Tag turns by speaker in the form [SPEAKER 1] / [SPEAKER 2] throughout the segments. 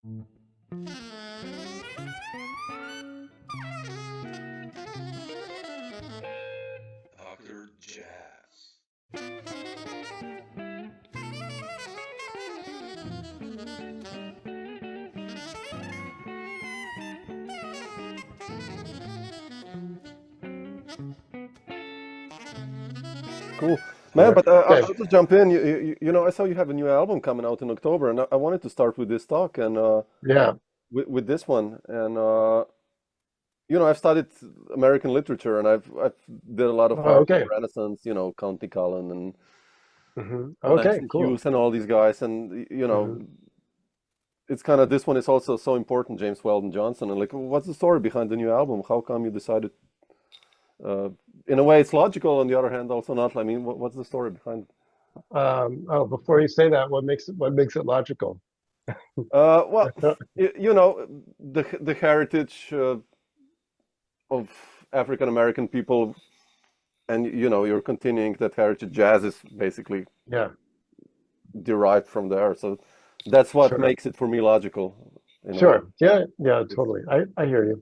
[SPEAKER 1] Dr. Jazz.
[SPEAKER 2] Cool. Man, but
[SPEAKER 3] Okay.
[SPEAKER 2] I'll just jump in. I saw you have a new album coming out in October, and I wanted to start with this talk and
[SPEAKER 3] Yeah.
[SPEAKER 2] with this one. And I've studied American literature, and I've did a lot of
[SPEAKER 3] Oh,
[SPEAKER 2] Hart and
[SPEAKER 3] okay.
[SPEAKER 2] Renaissance, Countee Cullen and
[SPEAKER 3] Okay,
[SPEAKER 2] Langston
[SPEAKER 3] cool.
[SPEAKER 2] Hughes and all these guys. And
[SPEAKER 3] hmm
[SPEAKER 2] it's kind of this one is also so important, James Weldon Johnson. And like, what's the story behind the new album? How come you decided? Uh, in a way, it's logical. On the other hand, also not. I mean, what's the story behind it?
[SPEAKER 3] Before you say that, what makes it logical?
[SPEAKER 2] Well, the heritage of African American people, and you're continuing that heritage. Jazz is basically
[SPEAKER 3] Yeah,
[SPEAKER 2] derived from there, so that's what
[SPEAKER 3] sure.
[SPEAKER 2] makes it for me logical in a way.
[SPEAKER 3] Sure. Yeah, yeah,
[SPEAKER 2] It's,
[SPEAKER 3] totally. I hear you.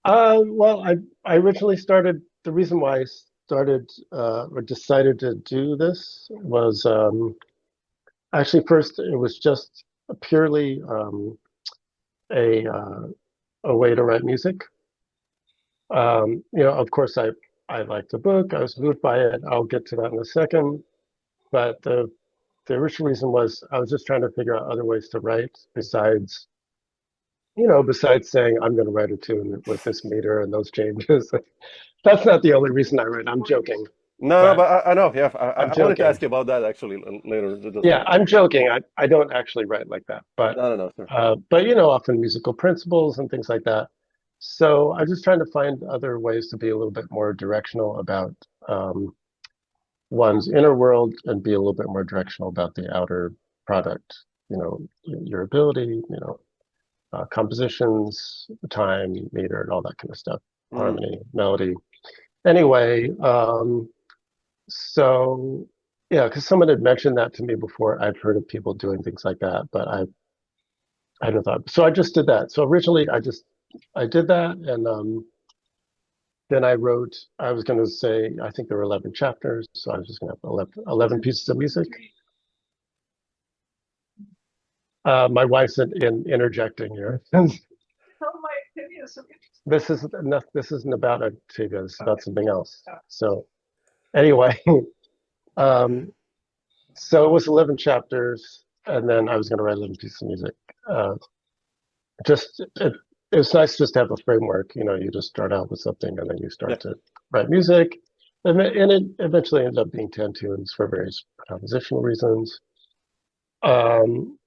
[SPEAKER 3] Well, I originally started, the reason why I started or decided to do this was actually first it was just purely a a way to write music. Of course I liked the book. I was moved by it. I'll get to that in a second. But the original reason was I was just trying to figure out other ways to write besides saying I'm going to write a tune with this meter and those changes. That's not the only reason I write. I'm joking,
[SPEAKER 2] no,
[SPEAKER 3] but
[SPEAKER 2] but I know. Yeah,
[SPEAKER 3] I'm
[SPEAKER 2] I wanted to
[SPEAKER 3] joking.
[SPEAKER 2] ask you about that actually later. Just
[SPEAKER 3] Yeah, I'm joking. I don't actually write like that, but
[SPEAKER 2] no, no, no, sir.
[SPEAKER 3] often musical principles and things like that. So I'm just trying to find other ways to be a little bit more directional about um, one's inner world and be a little bit more directional about the outer product. Your ability, compositions, time, meter, and all that kind of stuff,
[SPEAKER 2] Mm,
[SPEAKER 3] harmony, melody. Anyway, so yeah, because someone had mentioned that to me before. I've heard of people doing things like that, but I hadn't thought. So I just did that. So originally, I did that, and then I wrote. I was going to say I think there were 11 chapters, so I was just going to have 11 pieces of music. My wife's interjecting here. This isn't about Antigua. It's about something else. So anyway, um, so it was 11 chapters, and then I was going to write 11 pieces of music. Uh, just it's nice just to have a framework. You just start out with something, and then you
[SPEAKER 2] yeah.
[SPEAKER 3] start to write music, and it eventually ended up being 10 tunes for various compositional reasons. Um,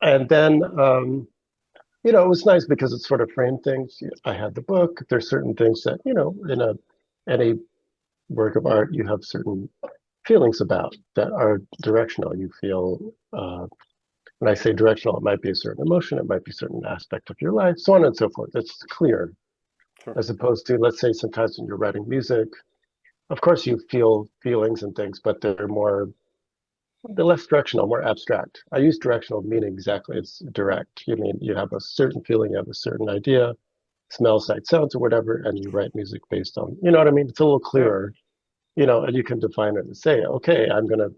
[SPEAKER 3] and then it was nice because it sort of framed things. I had the book. There's certain things that in any work of art you have certain feelings about that are directional. You feel when I say directional, it might be a certain emotion, it might be a certain aspect of your life, so on and so forth. It's clear,
[SPEAKER 2] Sure.
[SPEAKER 3] as opposed to, let's say, sometimes when you're writing music, of course you feel feelings and things, but they're less directional, more abstract. I use directional meaning exactly, it's direct. You mean you have a certain feeling, you have a certain idea, smell, sight, sounds, or whatever, and you write music based on, you know what I mean? It's a little
[SPEAKER 2] Yeah.
[SPEAKER 3] clearer, and you can define it and say, okay, I'm going to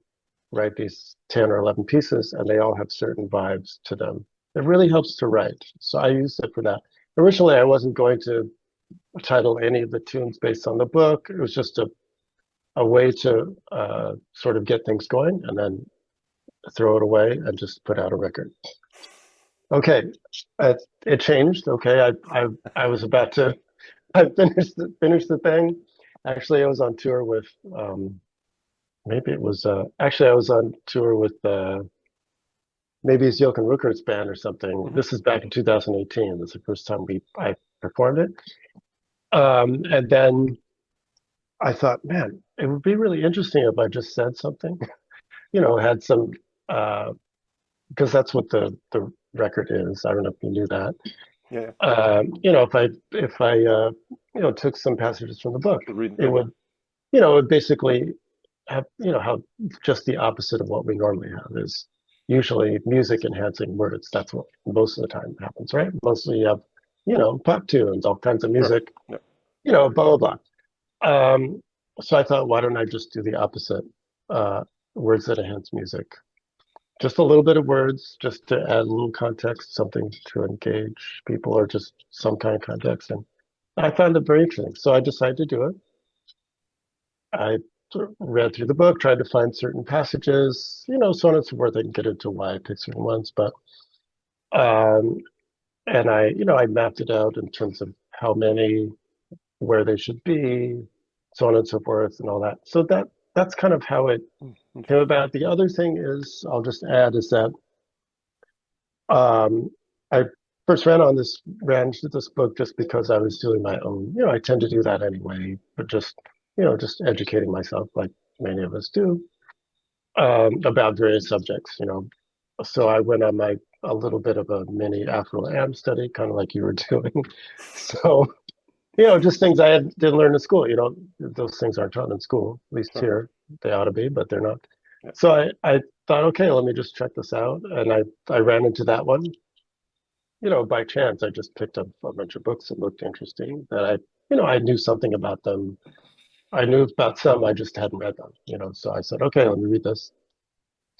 [SPEAKER 3] write these 10 or 11 pieces, and they all have certain vibes to them. It really helps to write. So I used it for that. Originally, I wasn't going to title any of the tunes based on the book. It was just a way to sort of get things going and then throw it away and just put out a record. Okay, it changed. Okay, I was about to I finished the thing. Actually, I was on tour with maybe it was actually I was on tour with maybe it's Jochen Ruckert's band or something.
[SPEAKER 2] Hmm.
[SPEAKER 3] This is back in 2018. That's the first time I performed it. And then I thought, man, it would be really interesting if I just said something, had some because that's what the record is. I don't know if you knew that.
[SPEAKER 2] Yeah.
[SPEAKER 3] If I took some passages from the book,
[SPEAKER 2] To read.
[SPEAKER 3] it
[SPEAKER 2] Yeah.
[SPEAKER 3] would basically have how just the opposite of what we normally have is, usually music enhancing words. That's what most of the time happens, right? Mostly you have, pop tunes, all kinds of
[SPEAKER 2] Sure.
[SPEAKER 3] music,
[SPEAKER 2] Yeah.
[SPEAKER 3] blah, blah, blah. So I thought, why don't I just do the opposite? Uh, Words that enhance music. Just a little bit of words, just to add a little context, something to engage people, or just some kind of context. And I found it very interesting. So I decided to do it. I sort of read through the book, tried to find certain passages, so on and so forth. I can get into why I picked certain ones, but um, and I mapped it out in terms of how many, where they should be, so on and so forth, and all that. So that's kind of how it came about. The other thing is, I'll just add, is that I first ran into this book just because I was doing my own. I tend to do that anyway, but just educating myself, like many of us do, about various subjects. So I went on a little bit of a mini Afro-Am study, kind of like you were doing. So just things didn't learn in school. Those things aren't taught in school, at least
[SPEAKER 2] Sure.
[SPEAKER 3] here. They ought to be, but they're not.
[SPEAKER 2] Yeah.
[SPEAKER 3] So I thought, okay, let me just check this out, and I ran into that one. By chance, I just picked up a bunch of books that looked interesting that I knew something about them. I knew about some, I just hadn't read them. So I said, okay, let me read this.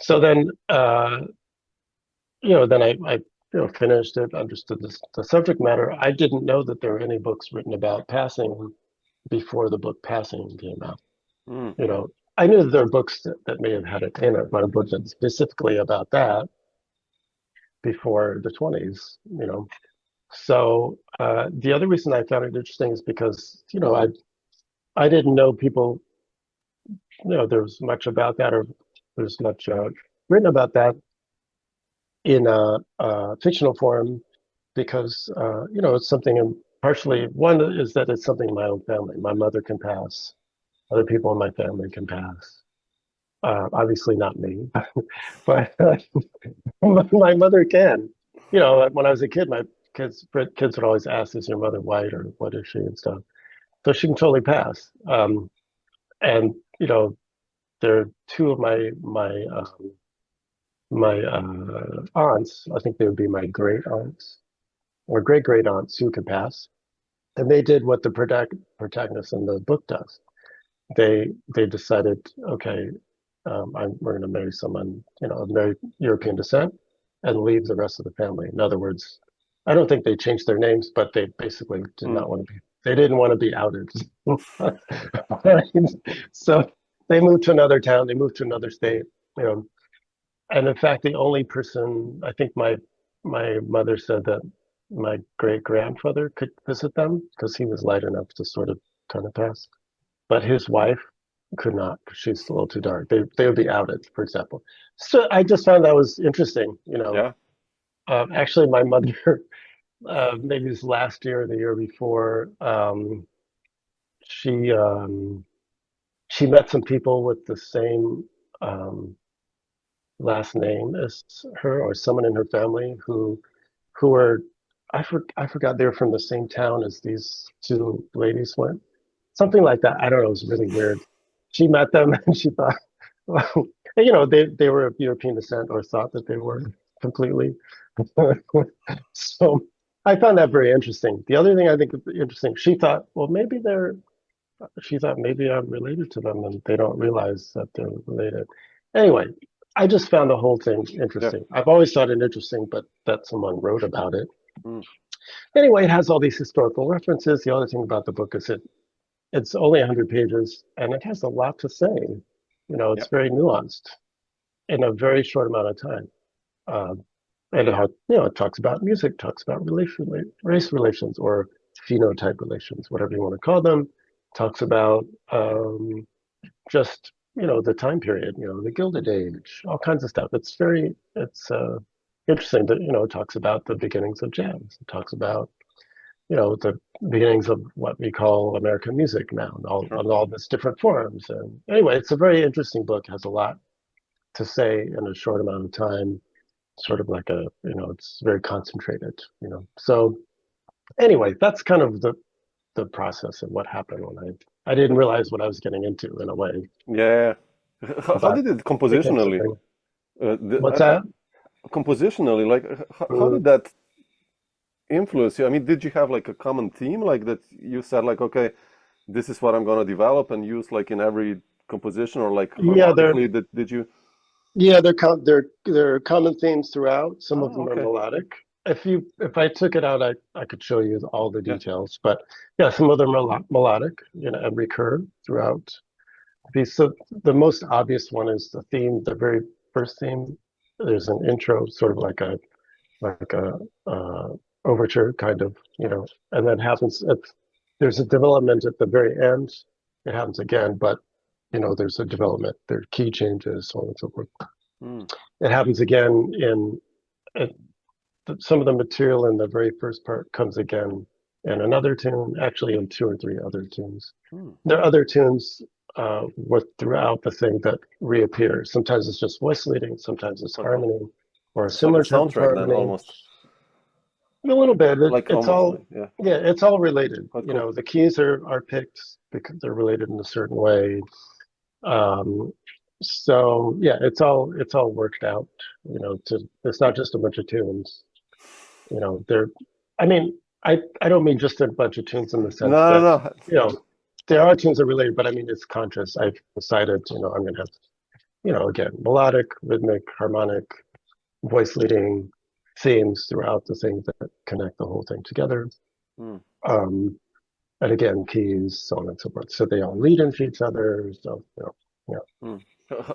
[SPEAKER 3] So then, then I finished it, understood the subject matter. I didn't know that there were any books written about passing before the book Passing came out.
[SPEAKER 2] Mm.
[SPEAKER 3] I knew that there were books that may have had it in it, but a book that's specifically about that before the 20s. So the other reason I found it interesting is because I didn't know people. There was much about that, or there's much written about that in a fictional form, because it's something. Partially, one is that it's something in my own family. My mother can pass. Other people in my family can pass. Obviously not me, but my mother can. When I was a kid, my kids would always ask, "Is your mother white, or what is she?" and stuff. So she can totally pass. And there are two of my aunts. I think they would be my great aunts or great great aunts who could pass, and they did what the protagonist in the book does. They decided, okay, we're going to marry someone, of very European descent, and leave the rest of the family. In other words, I don't think they changed their names, but they basically did not want to be. They didn't want to be outed. So they moved to another town. They moved to another state. And in fact, the only person, I think my mother said that my great grandfather could visit them because he was light enough to sort of kind of pass, but his wife could not because she's a little too dark. They would be outed, for example. So I just found that was interesting.
[SPEAKER 2] Yeah.
[SPEAKER 3] Actually, my mother, maybe it was last year or the year before, she she met some people with the same last name as her, or someone in her family who were, I forgot, they were from the same town as these two ladies went, something like that. I don't know. It was really weird. She met them and she thought, well, they were of European descent, or thought that they were completely. So I found that very interesting. The other thing I think is interesting, she thought, well, she thought maybe I'm related to them and they don't realize that they're related. Anyway, I just found the whole thing
[SPEAKER 2] Yeah.
[SPEAKER 3] interesting. I've always thought it interesting, but that someone wrote about it.
[SPEAKER 2] Mm.
[SPEAKER 3] Anyway, it has all these historical references. The other thing about the book is it's only 100 pages and it has a lot to say.
[SPEAKER 2] Yeah.
[SPEAKER 3] It's very nuanced in a very short amount of time. And it talks about music, talks about race relations, or phenotype relations, whatever you want to call them. Talks about just the time period, the Gilded Age, all kinds of stuff. It's interesting that it talks about the beginnings of jazz. It talks about the beginnings of what we call American music now, and
[SPEAKER 2] Sure.
[SPEAKER 3] all its different forms. And anyway, it's a very interesting book. Has a lot to say in a short amount of time. Sort of like it's very concentrated. So anyway, that's kind of the process of what happened when I didn't realize what I was getting into in a way,
[SPEAKER 2] Yeah. How
[SPEAKER 3] but
[SPEAKER 2] did it
[SPEAKER 3] became
[SPEAKER 2] compositionally?
[SPEAKER 3] something. What's that?
[SPEAKER 2] compositionally, like how
[SPEAKER 3] Mm.
[SPEAKER 2] did that influence you? I mean, did you have like a common theme, like that you said, like, okay, this is what I'm gonna develop and use like in every composition, or like
[SPEAKER 3] Yeah,
[SPEAKER 2] harmonically, did you?
[SPEAKER 3] they're common themes throughout. Some of
[SPEAKER 2] Oh,
[SPEAKER 3] them are
[SPEAKER 2] okay.
[SPEAKER 3] melodic. If I took it out, I could show you all the
[SPEAKER 2] Yeah.
[SPEAKER 3] details. But yeah, some of them are melodic, and recur throughout. So the most obvious one is the theme, the very first theme. There's an intro, sort of like a overture kind of, and then happens there's a development at the very end. It happens again, but there's a development, there are key changes, so on and so forth.
[SPEAKER 2] Mm.
[SPEAKER 3] It happens again in it, some of the material in the very first part comes again in another tune, actually in two or three other tunes.
[SPEAKER 2] Mm.
[SPEAKER 3] There are other tunes throughout the thing that reappear. Sometimes it's just voice leading, sometimes it's
[SPEAKER 2] Okay.
[SPEAKER 3] harmony, or a
[SPEAKER 2] It's like a
[SPEAKER 3] similar type of
[SPEAKER 2] soundtrack then,
[SPEAKER 3] harmony.
[SPEAKER 2] almost.
[SPEAKER 3] A little bit.
[SPEAKER 2] Like
[SPEAKER 3] It's
[SPEAKER 2] almost like,
[SPEAKER 3] all,
[SPEAKER 2] yeah.
[SPEAKER 3] yeah, it's all related.
[SPEAKER 2] Quite cool.
[SPEAKER 3] The keys are picked because they're related in a certain way. Um, so yeah, it's all worked out. It's not just a bunch of tunes. They're. I mean, I don't mean just a bunch of tunes in the sense
[SPEAKER 2] No, no,
[SPEAKER 3] that
[SPEAKER 2] no.
[SPEAKER 3] there are tunes that are related, but I mean it's conscious. I've decided, I'm gonna have, again, melodic, rhythmic, harmonic, voice leading themes throughout the thing that connect the whole thing together.
[SPEAKER 2] Mm.
[SPEAKER 3] And again, keys, so on and so forth. So they all lead into each other. So, yeah.
[SPEAKER 2] Mm.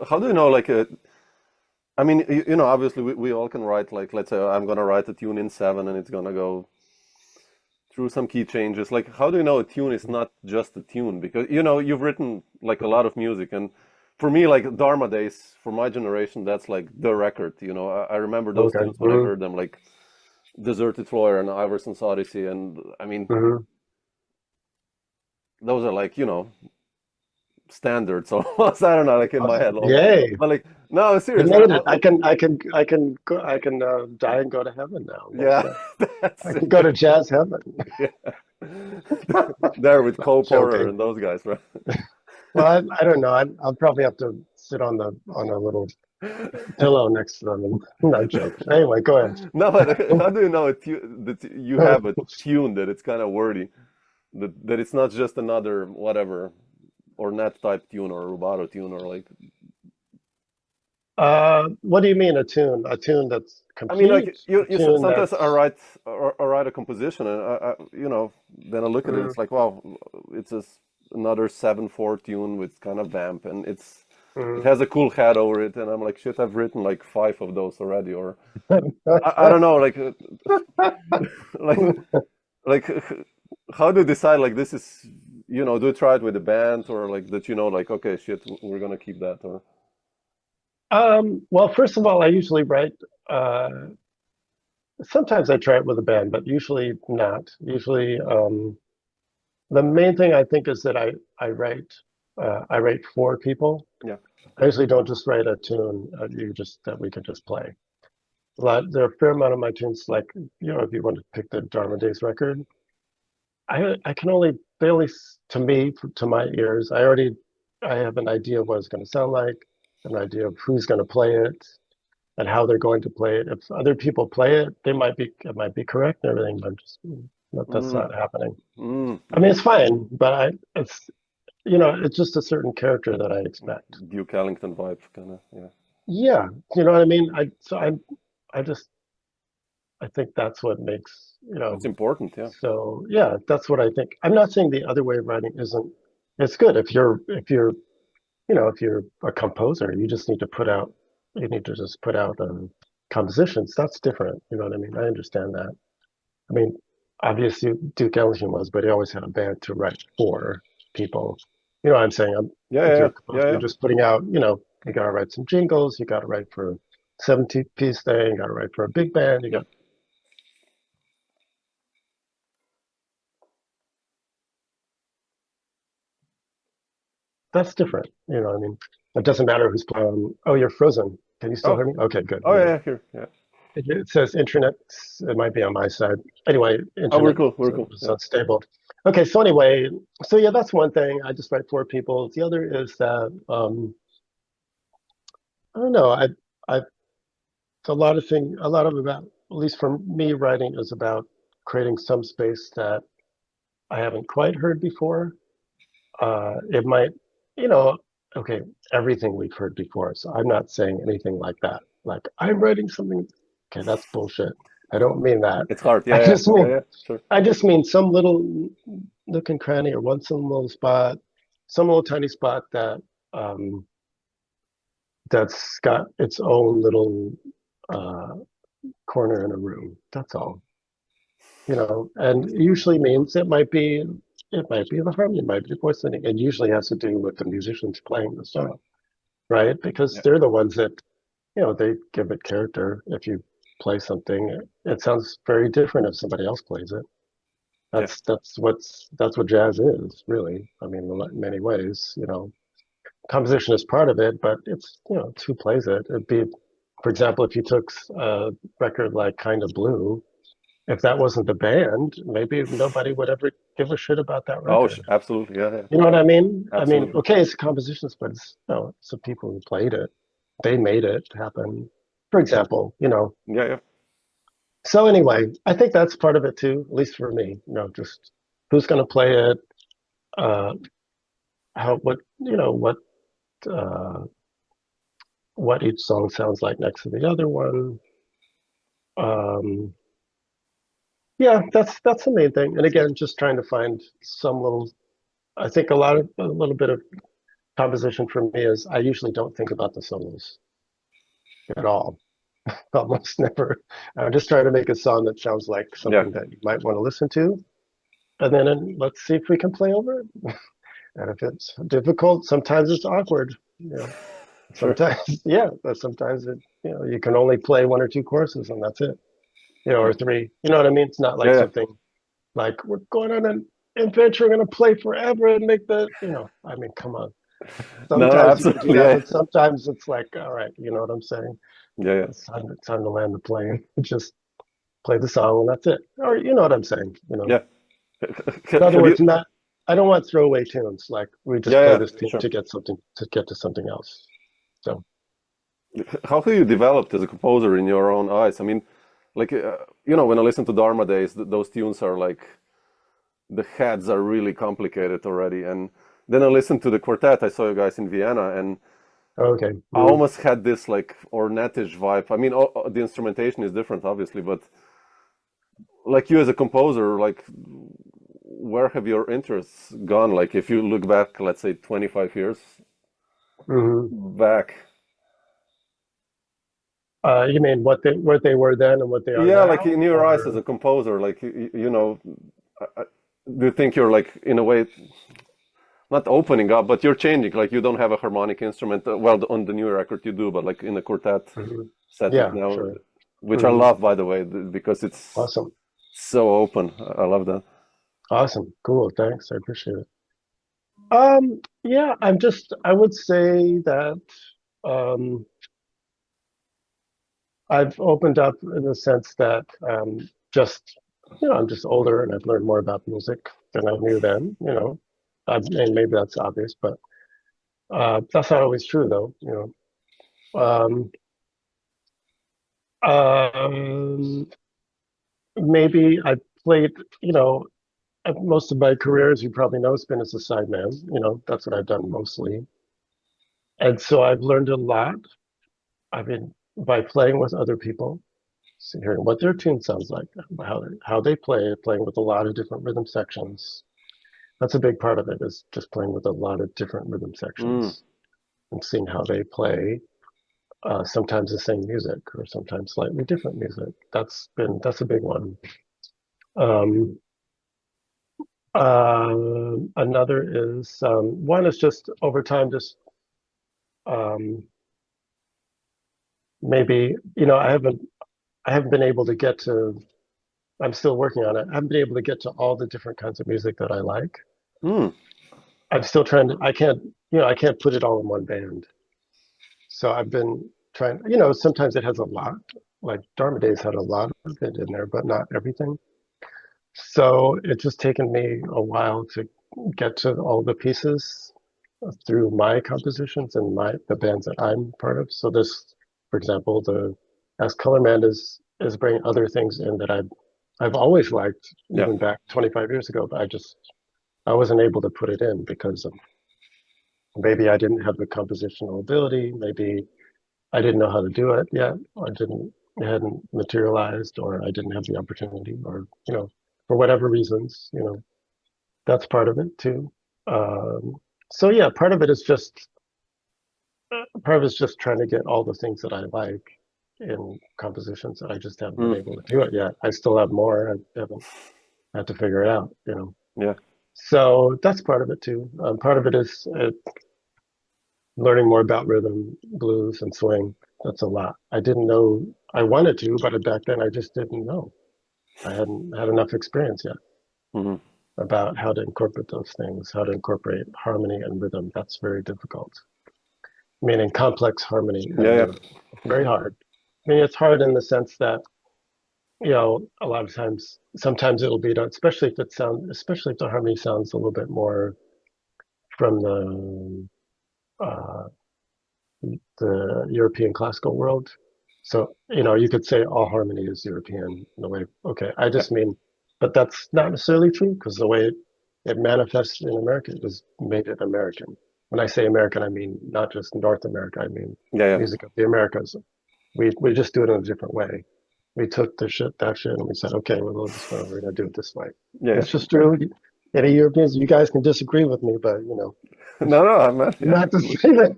[SPEAKER 2] How do you know, like, I mean, obviously we all can write, like, let's say I'm gonna write a tune in 7 and it's gonna go through some key changes. Like, how do you know a tune is not just a tune? Because, you've written like a lot of music, and for me, like Dharma Days, for my generation, that's like the record. I remember those
[SPEAKER 3] Okay.
[SPEAKER 2] tunes when I heard them, like Deserted Floor and Iverson's Odyssey, and I mean,
[SPEAKER 3] Hmm.
[SPEAKER 2] those are like, standards almost. I don't know, like in my head almost.
[SPEAKER 3] Yay.
[SPEAKER 2] But like, no,
[SPEAKER 3] You
[SPEAKER 2] seriously,
[SPEAKER 3] made it. I can die and go to heaven now.
[SPEAKER 2] yeah,
[SPEAKER 3] I
[SPEAKER 2] that's
[SPEAKER 3] can go to
[SPEAKER 2] it.
[SPEAKER 3] jazz heaven.
[SPEAKER 2] Yeah. There with
[SPEAKER 3] No,
[SPEAKER 2] Cole Porter
[SPEAKER 3] joking.
[SPEAKER 2] and those guys, right?
[SPEAKER 3] Well, I don't know. I'll probably have to sit on a little pillow next to them. And, no joke. Anyway, go ahead.
[SPEAKER 2] No, but how do you know that you have a tune that it's kind of wordy, that it's not just another whatever ornette type tune or rubato tune or like,
[SPEAKER 3] What do you mean a tune? A tune that's
[SPEAKER 2] I mean,
[SPEAKER 3] complete?
[SPEAKER 2] like
[SPEAKER 3] A tune
[SPEAKER 2] sometimes I
[SPEAKER 3] that's
[SPEAKER 2] write I write a composition and then I look at it,
[SPEAKER 3] mm,
[SPEAKER 2] it's like, wow, it's just another 7/4 tune with kind of vamp, and it
[SPEAKER 3] mm.
[SPEAKER 2] has a cool head over it, and I'm like, shit, I've written like 5 of those already, or I don't know, like like like how do you decide, like, this is, do you try it with a band, or like that, like, okay, shit, we're gonna keep that, or
[SPEAKER 3] Well, first of all, I usually write. Uh, Sometimes I try it with a band, but usually not. Usually, the main thing I think is that I write for people.
[SPEAKER 2] yeah.
[SPEAKER 3] I usually don't just write a tune that we can just play. There are a fair amount of my tunes, like if you want to pick the Dharma Days record, I can only barely, to me, to my ears, I have an idea of what it's going to sound like, an idea of who's going to play it, and how they're going to play it. If other people play it, it might be correct and everything, but just that's
[SPEAKER 2] Mm,
[SPEAKER 3] not happening. I mean,
[SPEAKER 2] yeah.
[SPEAKER 3] it's fine, but it's just a certain character that I expect.
[SPEAKER 2] Duke Ellington vibe, kind of, yeah.
[SPEAKER 3] Yeah, you know what I mean. I just I think that's what makes.
[SPEAKER 2] That's important, yeah.
[SPEAKER 3] So yeah, that's what I think. I'm not saying the other way of writing isn't. It's good if you're a composer, you need to just put out compositions. That's different. You know what I mean? I understand that. I mean, obviously Duke Ellington was, but he always had a band to write for people. You know what I'm saying?
[SPEAKER 2] Yeah,
[SPEAKER 3] If
[SPEAKER 2] yeah,
[SPEAKER 3] you're a
[SPEAKER 2] yeah,
[SPEAKER 3] composer,
[SPEAKER 2] yeah,
[SPEAKER 3] you're
[SPEAKER 2] yeah.
[SPEAKER 3] just putting out, you got to write some jingles, you got to write for a 70-piece thing, you got to write for a big band, that's different. You know what I mean? It doesn't matter who's playing. Oh, you're frozen. Can you still
[SPEAKER 2] Oh,
[SPEAKER 3] hear me? Okay, good.
[SPEAKER 2] oh, yeah, yeah, here, yeah.
[SPEAKER 3] It says internet. It might be on my side. Anyway,
[SPEAKER 2] Oh,
[SPEAKER 3] internet
[SPEAKER 2] we're cool,
[SPEAKER 3] is
[SPEAKER 2] yeah.
[SPEAKER 3] unstable. Okay, so anyway, so yeah, that's one thing. I just write for people. The other is that I don't know. I a lot of about, at least for me, writing is about creating some space that I haven't quite heard before. It might, you know, okay, everything we've heard before. So I'm not saying anything like that. Like I'm writing something. Okay, that's bullshit. I don't mean that.
[SPEAKER 2] It's hard.
[SPEAKER 3] I
[SPEAKER 2] Yeah, yeah,
[SPEAKER 3] just
[SPEAKER 2] yeah,
[SPEAKER 3] mean
[SPEAKER 2] yeah. Sure.
[SPEAKER 3] I just mean some little nook and cranny or one some little spot, some little tiny spot that um, that's got its own little uh, corner in a room. That's all. And it usually means it might be the harmony, it might be the voice singing. It usually has to do with the musicians playing the song, right? Because
[SPEAKER 2] Yeah,
[SPEAKER 3] they're the ones that, they give it character. If you play something, it sounds very different if somebody else plays it.
[SPEAKER 2] yeah,
[SPEAKER 3] That's what jazz is, really. I mean, in many ways, composition is part of it, but it's who plays it. It'd be, for example, if you took a record like Kind of Blue, if that wasn't the band, maybe nobody would ever give a shit about that
[SPEAKER 2] oh,
[SPEAKER 3] record.
[SPEAKER 2] absolutely. Yeah, yeah,
[SPEAKER 3] You know what I mean? I mean,
[SPEAKER 2] absolutely.
[SPEAKER 3] okay, it's compositions, but it's the people who played it. They made it happen. For example.
[SPEAKER 2] Yeah, yeah.
[SPEAKER 3] So anyway, I think that's part of it too, at least for me. Just who's going to play it, uh, uh, what each song sounds like next to the other one. Um, yeah, that's the main thing. And again, just trying to find some little. I think a little bit of composition for me is I usually don't think about the solos at all. Almost never. I'm just trying to make a song that sounds like
[SPEAKER 2] Yeah.
[SPEAKER 3] something that you might want to listen to, and then let's see if we can play over it. And if it's difficult, sometimes it's awkward.
[SPEAKER 2] Sure.
[SPEAKER 3] Sometimes, yeah, but sometimes you can only play one or two courses and that's it. Or
[SPEAKER 2] Yeah,
[SPEAKER 3] three. You know what I mean? It's not like
[SPEAKER 2] yeah, yeah.
[SPEAKER 3] something like we're going on an adventure, we're going to play forever and make I mean, come on.
[SPEAKER 2] No, no,
[SPEAKER 3] Sometimes you can do
[SPEAKER 2] absolutely.
[SPEAKER 3] that,
[SPEAKER 2] Yeah,
[SPEAKER 3] but sometimes it's like, all right, you know what I'm saying?
[SPEAKER 2] yeah,
[SPEAKER 3] It's time to land the plane. Just play the song and that's it. Or you know what I'm saying?
[SPEAKER 2] yeah,
[SPEAKER 3] In
[SPEAKER 2] yeah.
[SPEAKER 3] other
[SPEAKER 2] Have you?
[SPEAKER 3] words, I don't want throwaway tunes. Like we just
[SPEAKER 2] Yeah,
[SPEAKER 3] play
[SPEAKER 2] yeah,
[SPEAKER 3] this tune
[SPEAKER 2] sure.
[SPEAKER 3] to get to something else. So
[SPEAKER 2] How have you developed as a composer in your own eyes? I mean, like, when I listen to Dharma Days, those tunes are like the heads are really complicated already. And then I listened to the quartet. I saw you guys in Vienna, and
[SPEAKER 3] okay.
[SPEAKER 2] I almost had this like ornetish vibe. I mean, the instrumentation is different, obviously, but like you as a composer, like where have your interests gone? Like if you look back, let's say 25 years
[SPEAKER 3] hmm
[SPEAKER 2] back.
[SPEAKER 3] You mean what they were then and what they are
[SPEAKER 2] Yeah, like
[SPEAKER 3] now,
[SPEAKER 2] in your eyes as
[SPEAKER 3] or
[SPEAKER 2] a composer, like do you think you're like in a way not opening up, but you're changing? Like you don't have a harmonic instrument. Well, on the new record you do, but like in a quartet
[SPEAKER 3] Mhm.
[SPEAKER 2] setting
[SPEAKER 3] Yeah,
[SPEAKER 2] now,
[SPEAKER 3] sure.
[SPEAKER 2] which I
[SPEAKER 3] hmm
[SPEAKER 2] love, by the way, because it's
[SPEAKER 3] Awesome,
[SPEAKER 2] so open. I love that.
[SPEAKER 3] awesome, cool. Thanks, I appreciate it. Yeah, I would say that um, I've opened up in the sense that just I'm just older and I've learned more about music than I knew then. And maybe that's obvious, but that's not always true though. Um, um, Maybe I played. You know, most of my career, as you probably know, has been as a sideman. That's what I've done mostly, and so I've learned a lot. I mean, by playing with other people, so hearing what their tune sounds like, how they play, playing with a lot of different rhythm sections. That's a big part of it, is just playing with a lot of different rhythm
[SPEAKER 2] Mm.
[SPEAKER 3] sections and seeing how they play. Sometimes the same music or sometimes slightly different music. That's a big one. Um, Another is one is just over time, just um, maybe I haven't been able to get to. I'm still working on it. I haven't been able to get to all the different kinds of music that I like.
[SPEAKER 2] Mm.
[SPEAKER 3] I'm still trying to. I can't put it all in one band. So I've been trying. Sometimes it has a lot. Like Dharma Days had a lot of it in there, but not everything. So it's just taken me a while to get to all the pieces through my compositions and the bands that I'm part of. So this, for example, the as colorman is bringing other things in that I've always liked,
[SPEAKER 2] Yeah.
[SPEAKER 3] even back 25 years ago, but I wasn't able to put it in because of maybe I didn't have the compositional ability, maybe I didn't know how to do it yet, or it hadn't materialized, or I didn't have the opportunity, or for whatever reasons, that's part of it too. So yeah, part of it's just trying to get all the things that I like in compositions that I just haven't been able to do it yet. I still have more. I haven't had to figure it out,
[SPEAKER 2] Yeah.
[SPEAKER 3] So that's part of it too. Part of it is learning more about rhythm, blues, and swing. That's a lot. I didn't know I wanted to, but back then I just didn't know. I hadn't had enough experience yet
[SPEAKER 2] Hmm.
[SPEAKER 3] about how to incorporate those things, how to incorporate harmony and rhythm. That's very difficult. Meaning complex harmony and
[SPEAKER 2] Yeah.
[SPEAKER 3] rhythm. Very hard. I mean, it's hard in the sense that, a lot of times, sometimes it'll be done, especially if the harmony sounds a little bit more from uh, the European classical world. So, you could say all harmony is European in a way. Okay, I
[SPEAKER 2] Yeah.
[SPEAKER 3] just mean, but that's not necessarily true because the way it manifests in America is made it American. When I say American, I mean not just North America, I mean
[SPEAKER 2] Yeah.
[SPEAKER 3] music of the Americas. We just do it in a different way. We took that shit, and we said, okay, well, we're gonna do it this way.
[SPEAKER 2] Yeah.
[SPEAKER 3] It's just true. Any Europeans, you guys can disagree with me, but
[SPEAKER 2] No, I'm not. Yeah.
[SPEAKER 3] not to say that.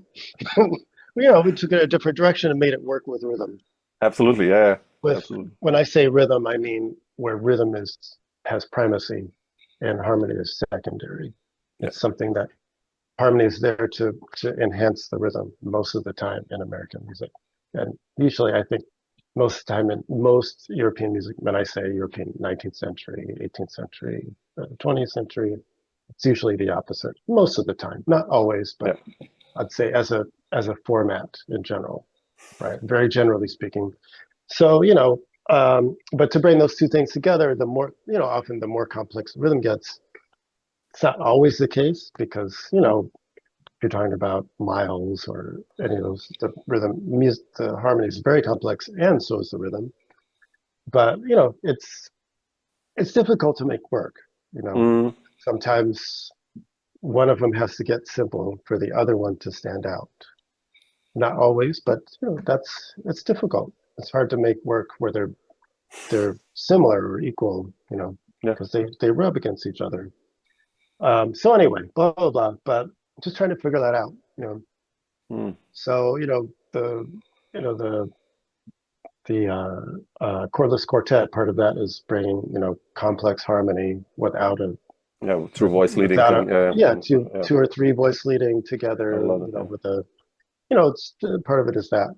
[SPEAKER 3] We took it a different direction and made it work with rhythm.
[SPEAKER 2] Absolutely. Yeah.
[SPEAKER 3] With
[SPEAKER 2] Absolutely.
[SPEAKER 3] When I say rhythm, I mean where rhythm has primacy and harmony is secondary.
[SPEAKER 2] Yeah.
[SPEAKER 3] It's something that harmony is there to enhance the rhythm most of the time in American music. And usually I think most of the time in most European music, when I say European 19th century, 18th century, 20th century, it's usually the opposite most of the time. Not always, but
[SPEAKER 2] Yeah.
[SPEAKER 3] I'd say as a format in general, right? Very generally speaking. So, but to bring those two things together, the more, often the more complex rhythm gets. It's not always the case because, if you're talking about miles or any of those, the rhythm, music, the harmony is very complex, and so is the rhythm. But it's difficult to make work.
[SPEAKER 2] Mm.
[SPEAKER 3] Sometimes one of them has to get simple for the other one to stand out. Not always, but it's difficult. It's hard to make work where they're similar or equal,
[SPEAKER 2] Yeah.
[SPEAKER 3] because they rub against each other. So anyway, blah blah blah. But just trying to figure that out.
[SPEAKER 2] Mm.
[SPEAKER 3] So the cordless quartet part of that is bringing complex harmony
[SPEAKER 2] Yeah. Through voice leading
[SPEAKER 3] without a
[SPEAKER 2] thing. Yeah.
[SPEAKER 3] yeah
[SPEAKER 2] Yeah.
[SPEAKER 3] two or three voice leading
[SPEAKER 2] I
[SPEAKER 3] together.
[SPEAKER 2] love it. Yeah.
[SPEAKER 3] With a it's part of it is that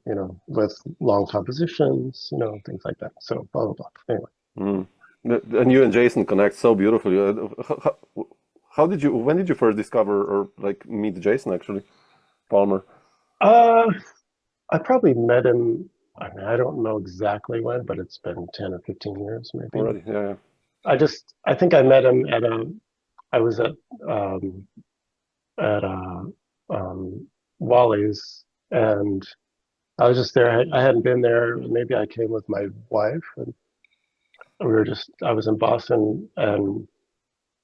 [SPEAKER 3] with long compositions, things like that. So blah blah blah. Anyway.
[SPEAKER 2] Mm. And you and Jason connect so beautifully. When did you first discover or like meet Jason actually, Palmer?
[SPEAKER 3] Uh, I probably met him. I mean, I don't know exactly when, but it's been 10 or 15 years, maybe.
[SPEAKER 2] Already? Yeah.
[SPEAKER 3] I think I met him I was um, at Wally's, and I was just there. I hadn't been there. Maybe I came with my wife, and I was in Boston, and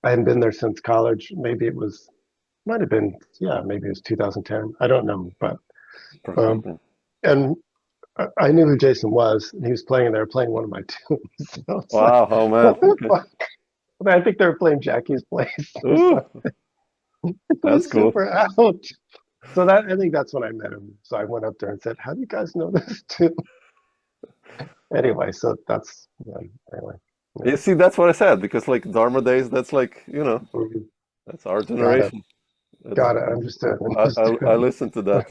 [SPEAKER 3] I hadn't been there since college. Might have been, yeah, maybe it was 2010. I don't know, but,
[SPEAKER 2] Perfect.
[SPEAKER 3] um, and I knew who Jason was, and he was playing, and they were playing one of my tunes. So it's like,
[SPEAKER 2] Wow. Oh man.
[SPEAKER 3] what the
[SPEAKER 2] Okay.
[SPEAKER 3] fuck? I mean, I think they were playing Jackie's Place or
[SPEAKER 2] Ooh,
[SPEAKER 3] something. It
[SPEAKER 2] that's
[SPEAKER 3] was
[SPEAKER 2] cool.
[SPEAKER 3] super out. So I think that's when I met him. So I went up there and said, "How do you guys know this too?" Anyway, so that's anyway. Yeah.
[SPEAKER 2] You see, that's what I said because like Dharma Days, that's like
[SPEAKER 3] Mhm.
[SPEAKER 2] that's our
[SPEAKER 3] Got it.
[SPEAKER 2] generation. That's
[SPEAKER 3] Got it. Understood.
[SPEAKER 2] I
[SPEAKER 3] Understood.
[SPEAKER 2] listen to that.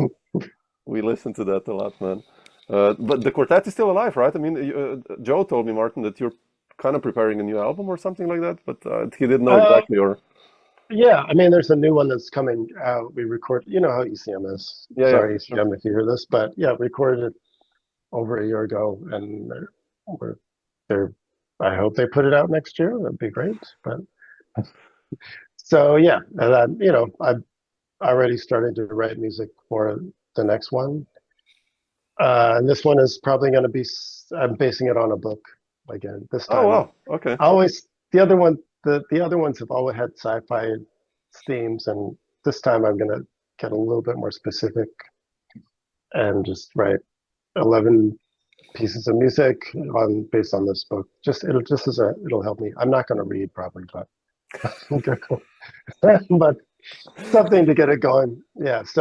[SPEAKER 2] We listen to that a lot, man. But the quartet is still alive, right? I mean, Joe told me, Martin, that you're kind of preparing a new album or something like that, but he didn't know
[SPEAKER 3] Uh,
[SPEAKER 2] exactly. Or
[SPEAKER 3] yeah. I mean, there's a new one that's coming out. We record. You know how ECM is.
[SPEAKER 2] yeah, yeah,
[SPEAKER 3] Sorry,
[SPEAKER 2] sure.
[SPEAKER 3] ECM, if you hear this, but yeah, recorded it over a year ago, and we're they're. I hope they put it out next year. That'd be great. But so yeah, and I've already started to write music for the next one. And this one is probably going to be, I'm basing it on a book again. This
[SPEAKER 2] Oh
[SPEAKER 3] time,
[SPEAKER 2] wow. Okay.
[SPEAKER 3] I always, the other one, the other ones have always had sci-fi themes, and this time I'm going to get a little bit more specific and just write 11 pieces of music on based on this book. It'll help me. I'm not going to read probably, but but something to get it going. We'll see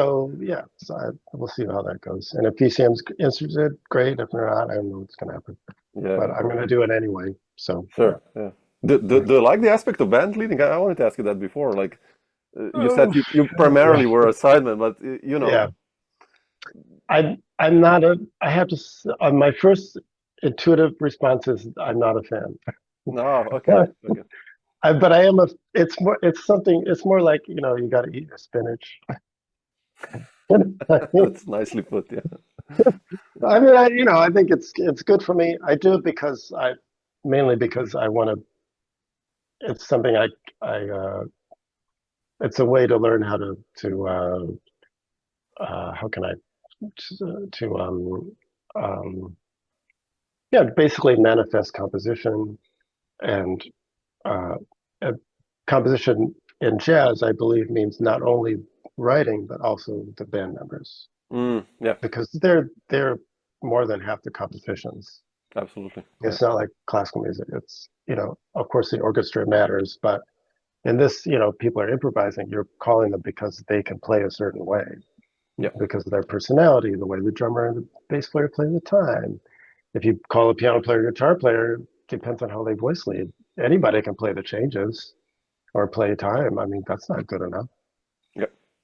[SPEAKER 3] how that goes. And if PCM's interested, great. If they're not, I don't know what's going to happen. But
[SPEAKER 2] Yeah.
[SPEAKER 3] I'm going to do it anyway. So
[SPEAKER 2] Sure. Yeah. Do you like the aspect of band leading? I wanted to ask you that before. Like you said, you primarily were a sideman, but you know.
[SPEAKER 3] yeah, I'm not a. I have to. My first intuitive response is I'm not a fan.
[SPEAKER 2] No. Okay. Okay.
[SPEAKER 3] But I am a. It's more. It's something. It's more like you got to eat your spinach.
[SPEAKER 2] That's nicely put. Yeah.
[SPEAKER 3] I think it's good for me. I do it because I mainly because I want to. It's something I it's a way to learn how how can I to basically manifest composition and uh, uh, composition in jazz. I believe means not only writing but also the band members
[SPEAKER 2] Yeah.
[SPEAKER 3] because they're more than half the compositions.
[SPEAKER 2] Absolutely. Yeah.
[SPEAKER 3] It's not like classical music. It's of course the orchestra matters, but in this, people are improvising. You're calling them because they can play a certain way,
[SPEAKER 2] Yeah.
[SPEAKER 3] because of their personality, the way the drummer and the bass player play the time. If you call a piano player, guitar player, depends on how they voice lead. Anybody can play the changes or play time. I mean, that's not good enough.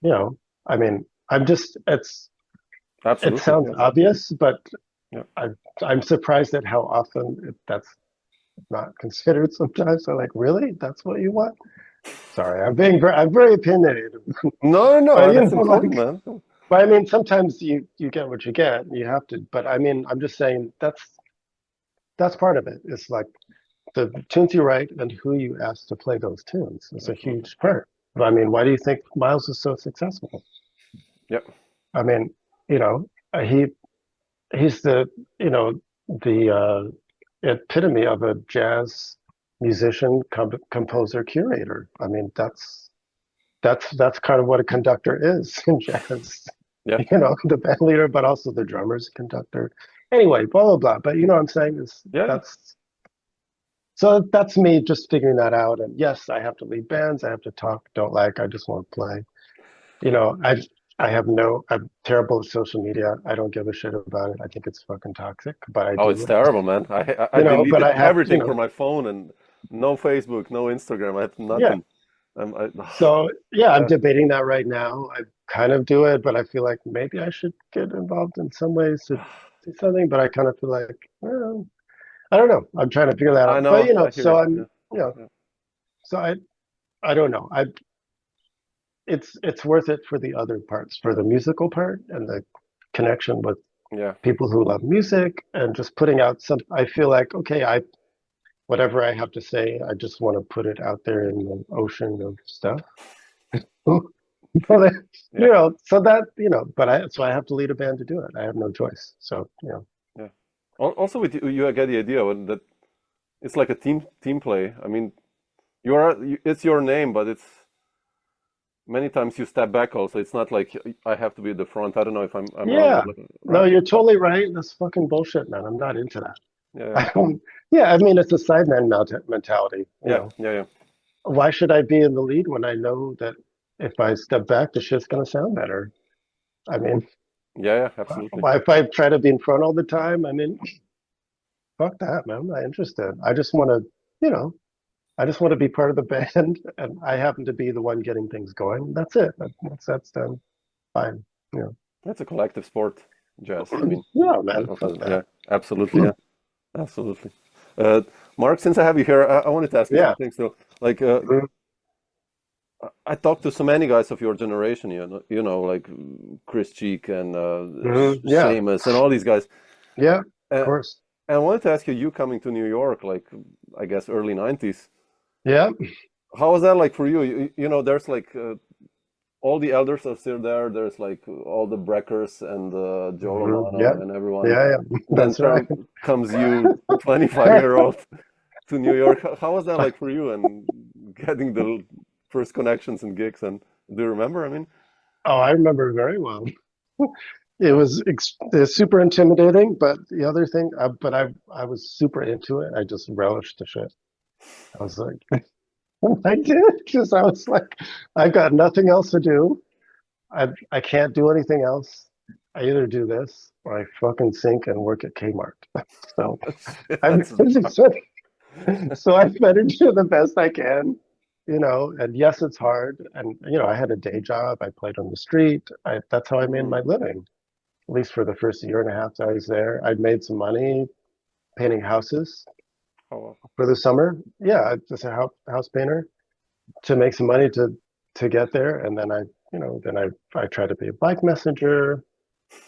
[SPEAKER 2] Yeah.
[SPEAKER 3] I mean, it
[SPEAKER 2] Absolutely.
[SPEAKER 3] sounds
[SPEAKER 2] Yeah.
[SPEAKER 3] obvious, but
[SPEAKER 2] Yeah.
[SPEAKER 3] I'm surprised at how often that's not considered sometimes. I'm like, really? That's what you want? Sorry, I'm very opinionated.
[SPEAKER 2] No, no,
[SPEAKER 3] But
[SPEAKER 2] that's important, man.
[SPEAKER 3] but I mean, sometimes you get what you get. You have to. But I mean, I'm just saying that's part of it. It's like the tunes you write and who you ask to play those tunes is a
[SPEAKER 2] Absolutely.
[SPEAKER 3] huge part. But I mean, why do you think Miles is so successful?
[SPEAKER 2] Yep.
[SPEAKER 3] I mean, you know, he's the the epitome of a jazz musician, composer, curator. I mean, that's kind of what a conductor is in jazz.
[SPEAKER 2] Yeah.
[SPEAKER 3] The band leader, but also the drummer's conductor. Anyway, blah blah blah. But you know what I'm saying is
[SPEAKER 2] Yeah.
[SPEAKER 3] that's me just figuring that out. And yes, I have to lead bands. I have to talk. Don't like. I just want to play. You know, I'm terrible at social media. I don't give a shit about it. I think it's fucking toxic, but I
[SPEAKER 2] Oh, it's
[SPEAKER 3] do.
[SPEAKER 2] terrible, man. I
[SPEAKER 3] But
[SPEAKER 2] deleted
[SPEAKER 3] I have,
[SPEAKER 2] everything from my phone and no Facebook, no Instagram. I have
[SPEAKER 3] yeah.
[SPEAKER 2] nothing.
[SPEAKER 3] So yeah, I'm
[SPEAKER 2] Yeah.
[SPEAKER 3] debating that right now. I kind of do it, but I feel like maybe I should get involved in some ways to do something. But I kind of feel like, well, I don't know. I'm trying to figure that
[SPEAKER 2] I
[SPEAKER 3] out. But
[SPEAKER 2] know. I hear
[SPEAKER 3] so
[SPEAKER 2] you.
[SPEAKER 3] I'm,
[SPEAKER 2] Yeah. Yeah.
[SPEAKER 3] so I don't know. It's worth it for the other parts, for the musical part and the connection with
[SPEAKER 2] Yeah.
[SPEAKER 3] people who love music and just putting out some. I feel like okay, whatever I have to say, I just want to put it out there in the ocean of stuff. Well,
[SPEAKER 2] Yeah.
[SPEAKER 3] so that but I have to lead a band to do it. I have no choice. So
[SPEAKER 2] Yeah. Also, with you, I get the idea that it's like a team play. I mean, it's your name, but it's many times you step back. Also, it's not like I have to be at the front. I don't know if I'm wrong,
[SPEAKER 3] yeah,
[SPEAKER 2] but
[SPEAKER 3] no,
[SPEAKER 2] right?
[SPEAKER 3] you're totally right. That's fucking bullshit, man. I'm not into that.
[SPEAKER 2] Yeah.
[SPEAKER 3] I don't. Yeah, I mean it's a sideman mentality.
[SPEAKER 2] Yeah. Yeah. Yeah.
[SPEAKER 3] Why should I be in the lead when I know that if I step back, the shit's gonna sound better? I mean,
[SPEAKER 2] Yeah. Yeah. Absolutely.
[SPEAKER 3] why if I try to be in front all the time? I mean, fuck that, man. I'm not interested. I just want to, you know, I just want to be part of the band, and I happen to be the one getting things going. That's it. That's done. Fine. You
[SPEAKER 2] It's a collective sport, jazz. I mean,
[SPEAKER 3] yeah, man. Fuck
[SPEAKER 2] yeah.
[SPEAKER 3] that.
[SPEAKER 2] Absolutely. Yeah. Absolutely. Uh, Mark, since I have you here, I wanted to ask you
[SPEAKER 3] Yeah.
[SPEAKER 2] something. So, like,
[SPEAKER 3] Mhm.
[SPEAKER 2] I talked to so many guys of your generation, like Chris Cheek and
[SPEAKER 3] Yeah.
[SPEAKER 2] Seamus and all these guys.
[SPEAKER 3] Yeah. Of
[SPEAKER 2] Uh,
[SPEAKER 3] course.
[SPEAKER 2] and I wanted to ask you, you coming to New York, like, I guess early 90s,
[SPEAKER 3] Yeah.
[SPEAKER 2] how was that like for you? There's like all the elders are still there. There's like all the Breckers and Joe
[SPEAKER 3] Yeah,
[SPEAKER 2] Romano and everyone.
[SPEAKER 3] yeah,
[SPEAKER 2] Then
[SPEAKER 3] that's right.
[SPEAKER 2] comes you, 25-year-old, to New York. How was that like for you and getting the first connections and gigs? And do you remember? I mean,
[SPEAKER 3] Oh, I remember very well. It was super intimidating, but the other thing, but I was super into it. I just relished the shit. I was like, I did because I was like, I've got nothing else to do. I can't do anything else. I either do this or I fucking sink and work at Kmart. So I'm
[SPEAKER 2] that's
[SPEAKER 3] so I better do the best I can, and yes, it's hard. And I had a day job. I played on the street. That's how I made my
[SPEAKER 2] mm,
[SPEAKER 3] living, at least for the first year and a half that I was there. I'd made some money painting houses
[SPEAKER 2] oh,
[SPEAKER 3] for the summer. Yeah, I was a house painter to make some money to get there. And then I tried to be a bike messenger.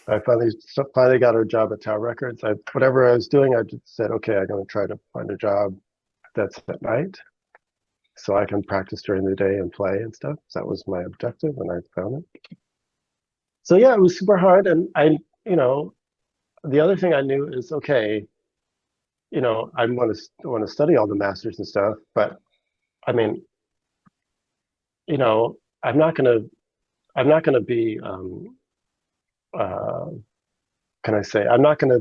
[SPEAKER 3] I finally got a job at Tower Records. Whatever I was doing, I just said, okay, I'm going to try to find a job that's at night so I can practice during the day and play and stuff. So that was my objective, and I found it. So yeah, it was super hard. And the other thing I knew is, okay, I want to study all the masters and stuff, but I mean, you know, I'm not gonna I'm not gonna be uh, can I say I'm not gonna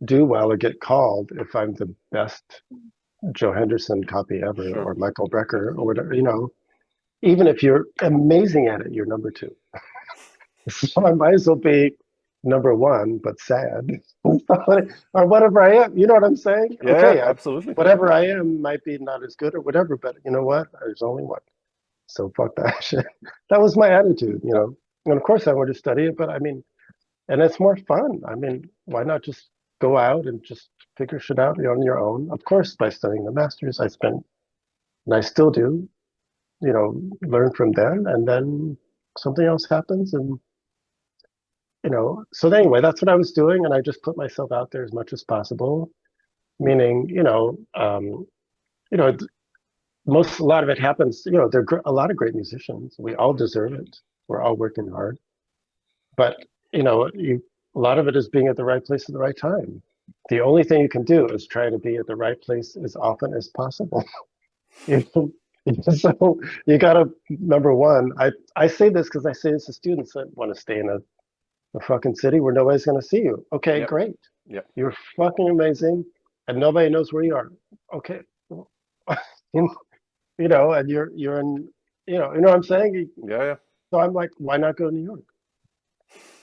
[SPEAKER 3] do well or get called if I'm the best Joe Henderson copy ever
[SPEAKER 2] sure.
[SPEAKER 3] or Michael Brecker or whatever. Even if you're amazing at it, you're number two. So I might as well be number one, but sad, or whatever I am. You know what I'm saying?
[SPEAKER 2] Yeah,
[SPEAKER 3] Okay,
[SPEAKER 2] absolutely.
[SPEAKER 3] whatever I am might be not as good or whatever, but you know what? There's only one. So fuck that shit. That was my attitude. And of course I want to study it, but I mean, and it's more fun. I mean, why not just go out and just figure shit out on your own? Of course, by studying the masters, and I still do, learn from them, and then something else happens, and so anyway, that's what I was doing, and I just put myself out there as much as possible, meaning, you know, a lot of it happens, there are a lot of great musicians. We all deserve it. We're all working hard, but a lot of it is being at the right place at the right time. The only thing you can do is try to be at the right place as often as possible. You know? So you gotta, number one, I say this because I say this to students that want to stay in a fucking city where nobody's gonna see you. Okay,
[SPEAKER 2] Yep.
[SPEAKER 3] great.
[SPEAKER 2] Yep.
[SPEAKER 3] You're fucking amazing, and nobody knows where you are. Okay, you and you're in, you know what I'm saying?
[SPEAKER 2] Yeah, yeah.
[SPEAKER 3] So I'm like, why not go to New York?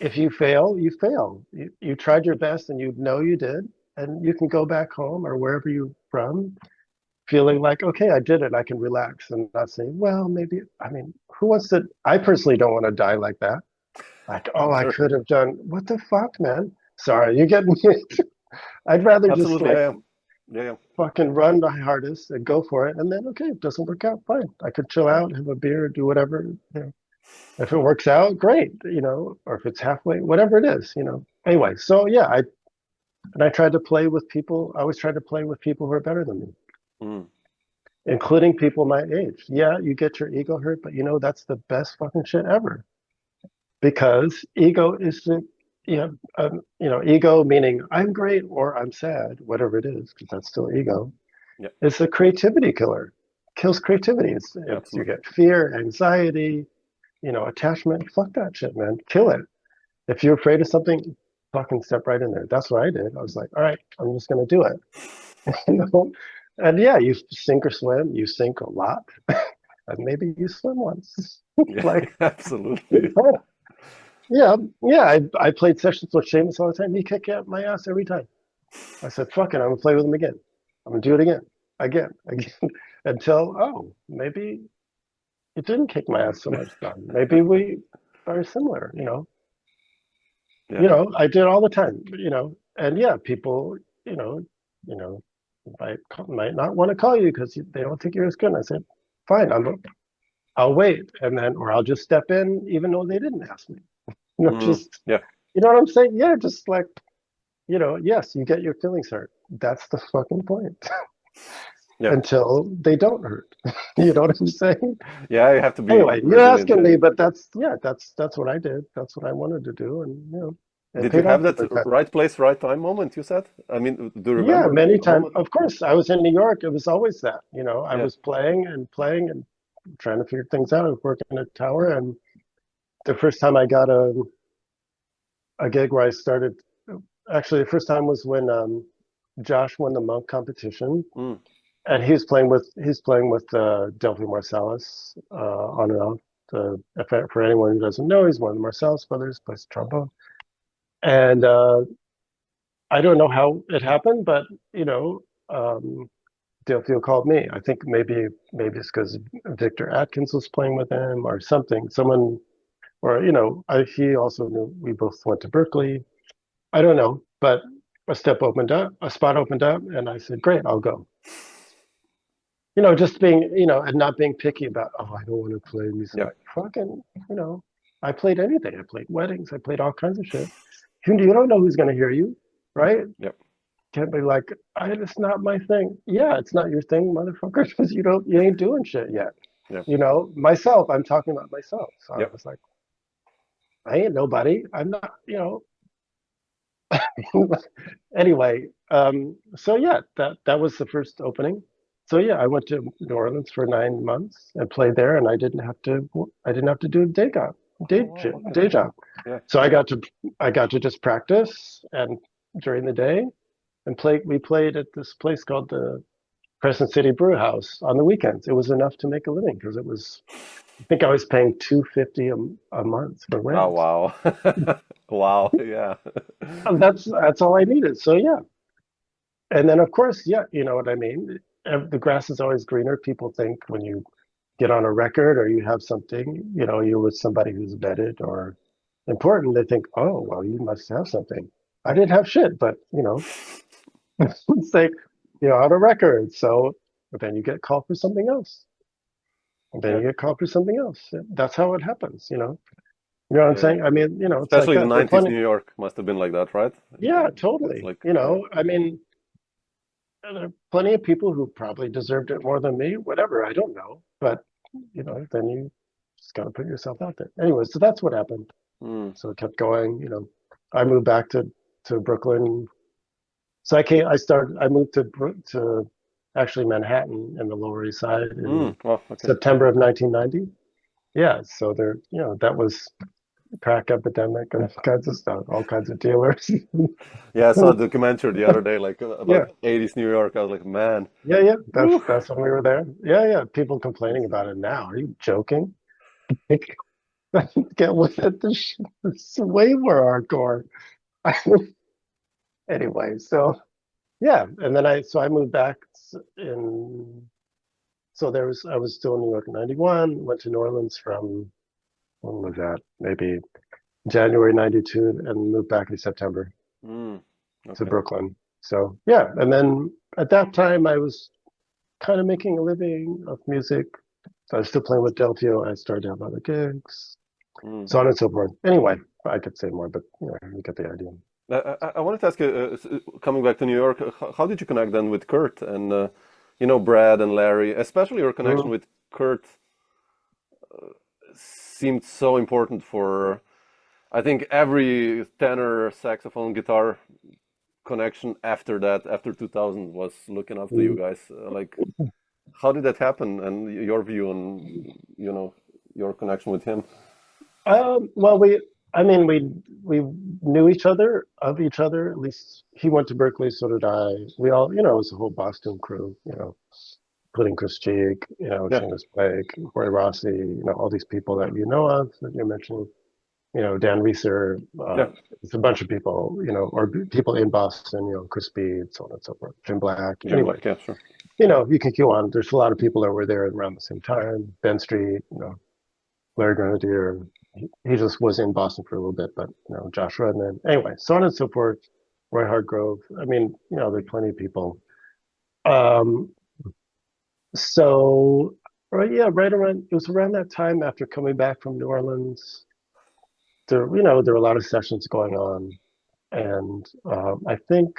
[SPEAKER 3] If you fail, you fail. You tried your best, and you know you did, and you can go back home or wherever you're from, feeling like, okay, I did it. I can relax and not say, well, maybe. I mean, who wants to? I personally don't want to die like that. Like, oh, I
[SPEAKER 2] Sure.
[SPEAKER 3] could have done. What the fuck, man? Sorry, you get me. I'd rather just
[SPEAKER 2] Absolutely.
[SPEAKER 3] like
[SPEAKER 2] Yeah, yeah. Yeah, yeah.
[SPEAKER 3] fucking run my hardest and go for it, and then okay, it doesn't work out, fine. I could chill out, have a beer, do whatever. If it works out, great. Or if it's halfway, whatever it is. Anyway, so yeah, I tried to play with people. I always tried to play with people who are better than me,
[SPEAKER 2] Mm.
[SPEAKER 3] including people my age. Yeah, you get your ego hurt, but that's the best fucking shit ever because ego is the ego meaning I'm great or I'm sad, whatever it is, because that's still ego.
[SPEAKER 2] Yeah,
[SPEAKER 3] It's a creativity killer. Kills creativity. You
[SPEAKER 2] absolutely.
[SPEAKER 3] get fear, anxiety, attachment. Fuck that shit, man. Kill it. If you're afraid of something, fucking step right in there. That's what I did. I was like, all right, I'm just gonna do it. you know? And yeah, you sink or swim. You sink a lot, and maybe you swim once.
[SPEAKER 2] Yeah,
[SPEAKER 3] Like,
[SPEAKER 2] absolutely.
[SPEAKER 3] yeah, yeah. I played sessions with Seamus all the time. He kicked out my ass every time. I said, fuck it, I'm gonna play with him again. I'm gonna do it again, until maybe it didn't kick my ass so much time. Maybe we are similar.
[SPEAKER 2] Yeah,
[SPEAKER 3] I did all the time. And yeah, people, you know, you know, might not want to call you because they don't think you're as good. And I said, fine, I'll wait, and then or I'll just step in even though they didn't ask me.
[SPEAKER 2] mm,
[SPEAKER 3] Just
[SPEAKER 2] yeah,
[SPEAKER 3] you know what I'm saying? Yeah, just like yes, you get your feelings hurt. That's the fucking point.
[SPEAKER 2] Yeah.
[SPEAKER 3] until they don't hurt. You know what I'm saying?
[SPEAKER 2] Yeah, you have to be
[SPEAKER 3] Anyway, you're
[SPEAKER 2] resilient.
[SPEAKER 3] asking me, but that's what I did. That's what I wanted to do, and it
[SPEAKER 2] Did you
[SPEAKER 3] paid
[SPEAKER 2] have
[SPEAKER 3] off
[SPEAKER 2] that
[SPEAKER 3] over time.
[SPEAKER 2] right place, right time moment, you said? I mean, do you
[SPEAKER 3] Yeah,
[SPEAKER 2] remember
[SPEAKER 3] many
[SPEAKER 2] a
[SPEAKER 3] times.
[SPEAKER 2] moment?
[SPEAKER 3] Of course, I was in New York. It was always that. I
[SPEAKER 2] Yeah.
[SPEAKER 3] was playing and trying to figure things out. I was working at a tower, and the first time I got a gig where I started, actually, the first time was when Josh won the Monk competition,
[SPEAKER 2] Mm.
[SPEAKER 3] and he's playing with Delphi Marsalis on and off. For anyone who doesn't know, he's one of the Marsalis brothers, plays trombone. And I don't know how it happened, but you know, um, Delphio called me. I think maybe it's because Victor Atkins was playing with him or something. Someone, or he also knew we both went to Berkeley. I don't know, but a spot opened up, and I said, "Great, I'll go." Just being, and not being picky about, oh, I don't want to play music.
[SPEAKER 2] Yeah.
[SPEAKER 3] Like, fucking, I played anything. I played weddings. I played all kinds of shit. You don't know who's going to hear you, right?
[SPEAKER 2] Yep.
[SPEAKER 3] Can't be like, it's not my thing. Yeah, it's not your thing, motherfucker, because you ain't doing shit yet.
[SPEAKER 2] Yeah.
[SPEAKER 3] Myself, I'm talking about myself. So I
[SPEAKER 2] Yep.
[SPEAKER 3] was like, I ain't nobody. I'm not, anyway. So yeah, that was the first opening. So yeah, I went to New Orleans for 9 months and played there, and I didn't have to do a
[SPEAKER 2] Oh, wow, okay.
[SPEAKER 3] day job.
[SPEAKER 2] Yeah.
[SPEAKER 3] So I got to just practice and during the day and play. We played at this place called the Crescent City Brew House on the weekends. It was enough to make a living because I think I was paying $250 a month for
[SPEAKER 2] Oh,
[SPEAKER 3] rent.
[SPEAKER 2] wow. Wow. Yeah.
[SPEAKER 3] And that's all I needed. So yeah, and then of course, yeah, you know what I mean. The grass is always greener. People think when you get on a record or you have something, you're with somebody who's vetted or important. They think, oh, well, you must have something. I didn't have shit, but it's like you're on a record. So but then you get called for something else. And then
[SPEAKER 2] Yeah.
[SPEAKER 3] you get called for something else. That's how it happens. You know what I'm
[SPEAKER 2] Yeah.
[SPEAKER 3] saying? I mean, it's like
[SPEAKER 2] Especially the
[SPEAKER 3] that. There are
[SPEAKER 2] 90s
[SPEAKER 3] plenty.
[SPEAKER 2] New York must have been like that, right?
[SPEAKER 3] Yeah,
[SPEAKER 2] It's
[SPEAKER 3] totally.
[SPEAKER 2] like,
[SPEAKER 3] I mean, there are plenty of people who probably deserved it more than me. Whatever, I don't know. But then you just got to put yourself out there. Anyway, so that's what happened.
[SPEAKER 2] mm,
[SPEAKER 3] So it kept going. I moved back to Brooklyn. So I moved to actually Manhattan in the Lower East Side in
[SPEAKER 2] well, okay.
[SPEAKER 3] September of 1990. Yeah, so that was crack epidemic and all kinds of stuff, all kinds of dealers.
[SPEAKER 2] Yeah, I saw a documentary the other day, like
[SPEAKER 3] Yeah,
[SPEAKER 2] about 80s New York. I was like, man,
[SPEAKER 3] yeah. That's
[SPEAKER 2] whew.
[SPEAKER 3] that's when we were there. Yeah. People complaining about it now. Are you joking? Get with it. It's way more hardcore. Anyway, so yeah, and then I moved back in. So I was still in New York in '91. Went to New Orleans from when was that? Maybe January '92, and moved back in September
[SPEAKER 2] Mm,
[SPEAKER 3] to
[SPEAKER 2] okay.
[SPEAKER 3] Brooklyn. So yeah, and then at that time I was kind of making a living of music. So I was still playing with Delphio. I started to have other gigs,
[SPEAKER 2] Mm.
[SPEAKER 3] so on and so forth. Anyway, I could say more, but you get the idea.
[SPEAKER 2] I wanted to ask you, coming back to New York, how did you connect then with Kurt and, Brad and Larry, especially your connection
[SPEAKER 3] Mm.
[SPEAKER 2] with Kurt seemed so important for, I think, every tenor, saxophone, guitar connection after that, after 2000, was looking after you
[SPEAKER 3] Mm.
[SPEAKER 2] guys. Like, how did that happen and your view on, your connection with him?
[SPEAKER 3] Well, I mean, we knew each other of each other. At least he went to Berkeley, so did I. We all, it was a whole Boston crew, including Chris Cheek,
[SPEAKER 2] Yeah,
[SPEAKER 3] Seamus Blake, Roy Rossi, all these people that you know of that you're mentioning. Dan Reeser,
[SPEAKER 2] yeah,
[SPEAKER 3] it's a bunch of people, or people in Boston, Chris Speed, so on and so forth, Jim Black.
[SPEAKER 2] Jim
[SPEAKER 3] Anyway,
[SPEAKER 2] Black, yeah, sure.
[SPEAKER 3] you can go on. There's a lot of people that were there around the same time. Ben Street, Larry Grenadier. He just was in Boston for a little bit, but Josh Redman. Anyway, so on and so forth. Roy Hargrove. I mean, there's plenty of people. Um, so, right, yeah, right around it was around that time after coming back from New Orleans. There were a lot of sessions going on, and I think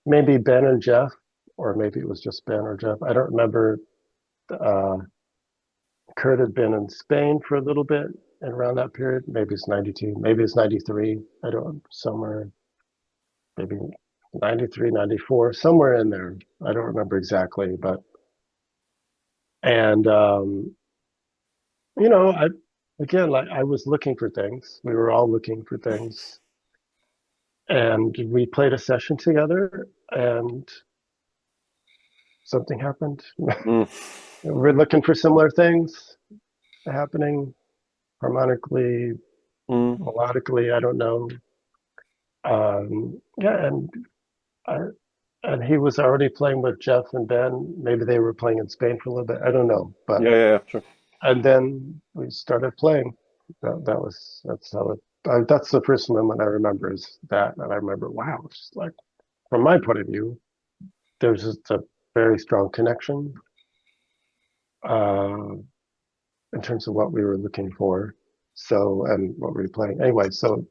[SPEAKER 3] maybe Ben and Jeff. or maybe it was just Ben or Jeff. I don't remember. Uh, Kurt had been in Spain for a little bit, and around that period, maybe it's 92, maybe it's 93. I don't, somewhere, maybe 93, 94, somewhere in there. I don't remember exactly, but, and, you know, again, like I was looking for things. We were all looking for things. And we played a session together, and something happened.
[SPEAKER 2] Mm.
[SPEAKER 3] We're looking for similar things happening harmonically, melodically, I don't know. Yeah, I, and he was already playing with Jeff and Ben. Maybe they were playing in Spain for a little bit. I don't know, but
[SPEAKER 2] Yeah, sure.
[SPEAKER 3] and then we started playing. That's how it. That's the first moment I remember is that, and I remember, wow, it's just like from my point of view, there's just a very strong connection in terms of what we were looking for. So, and what we were playing anyway. So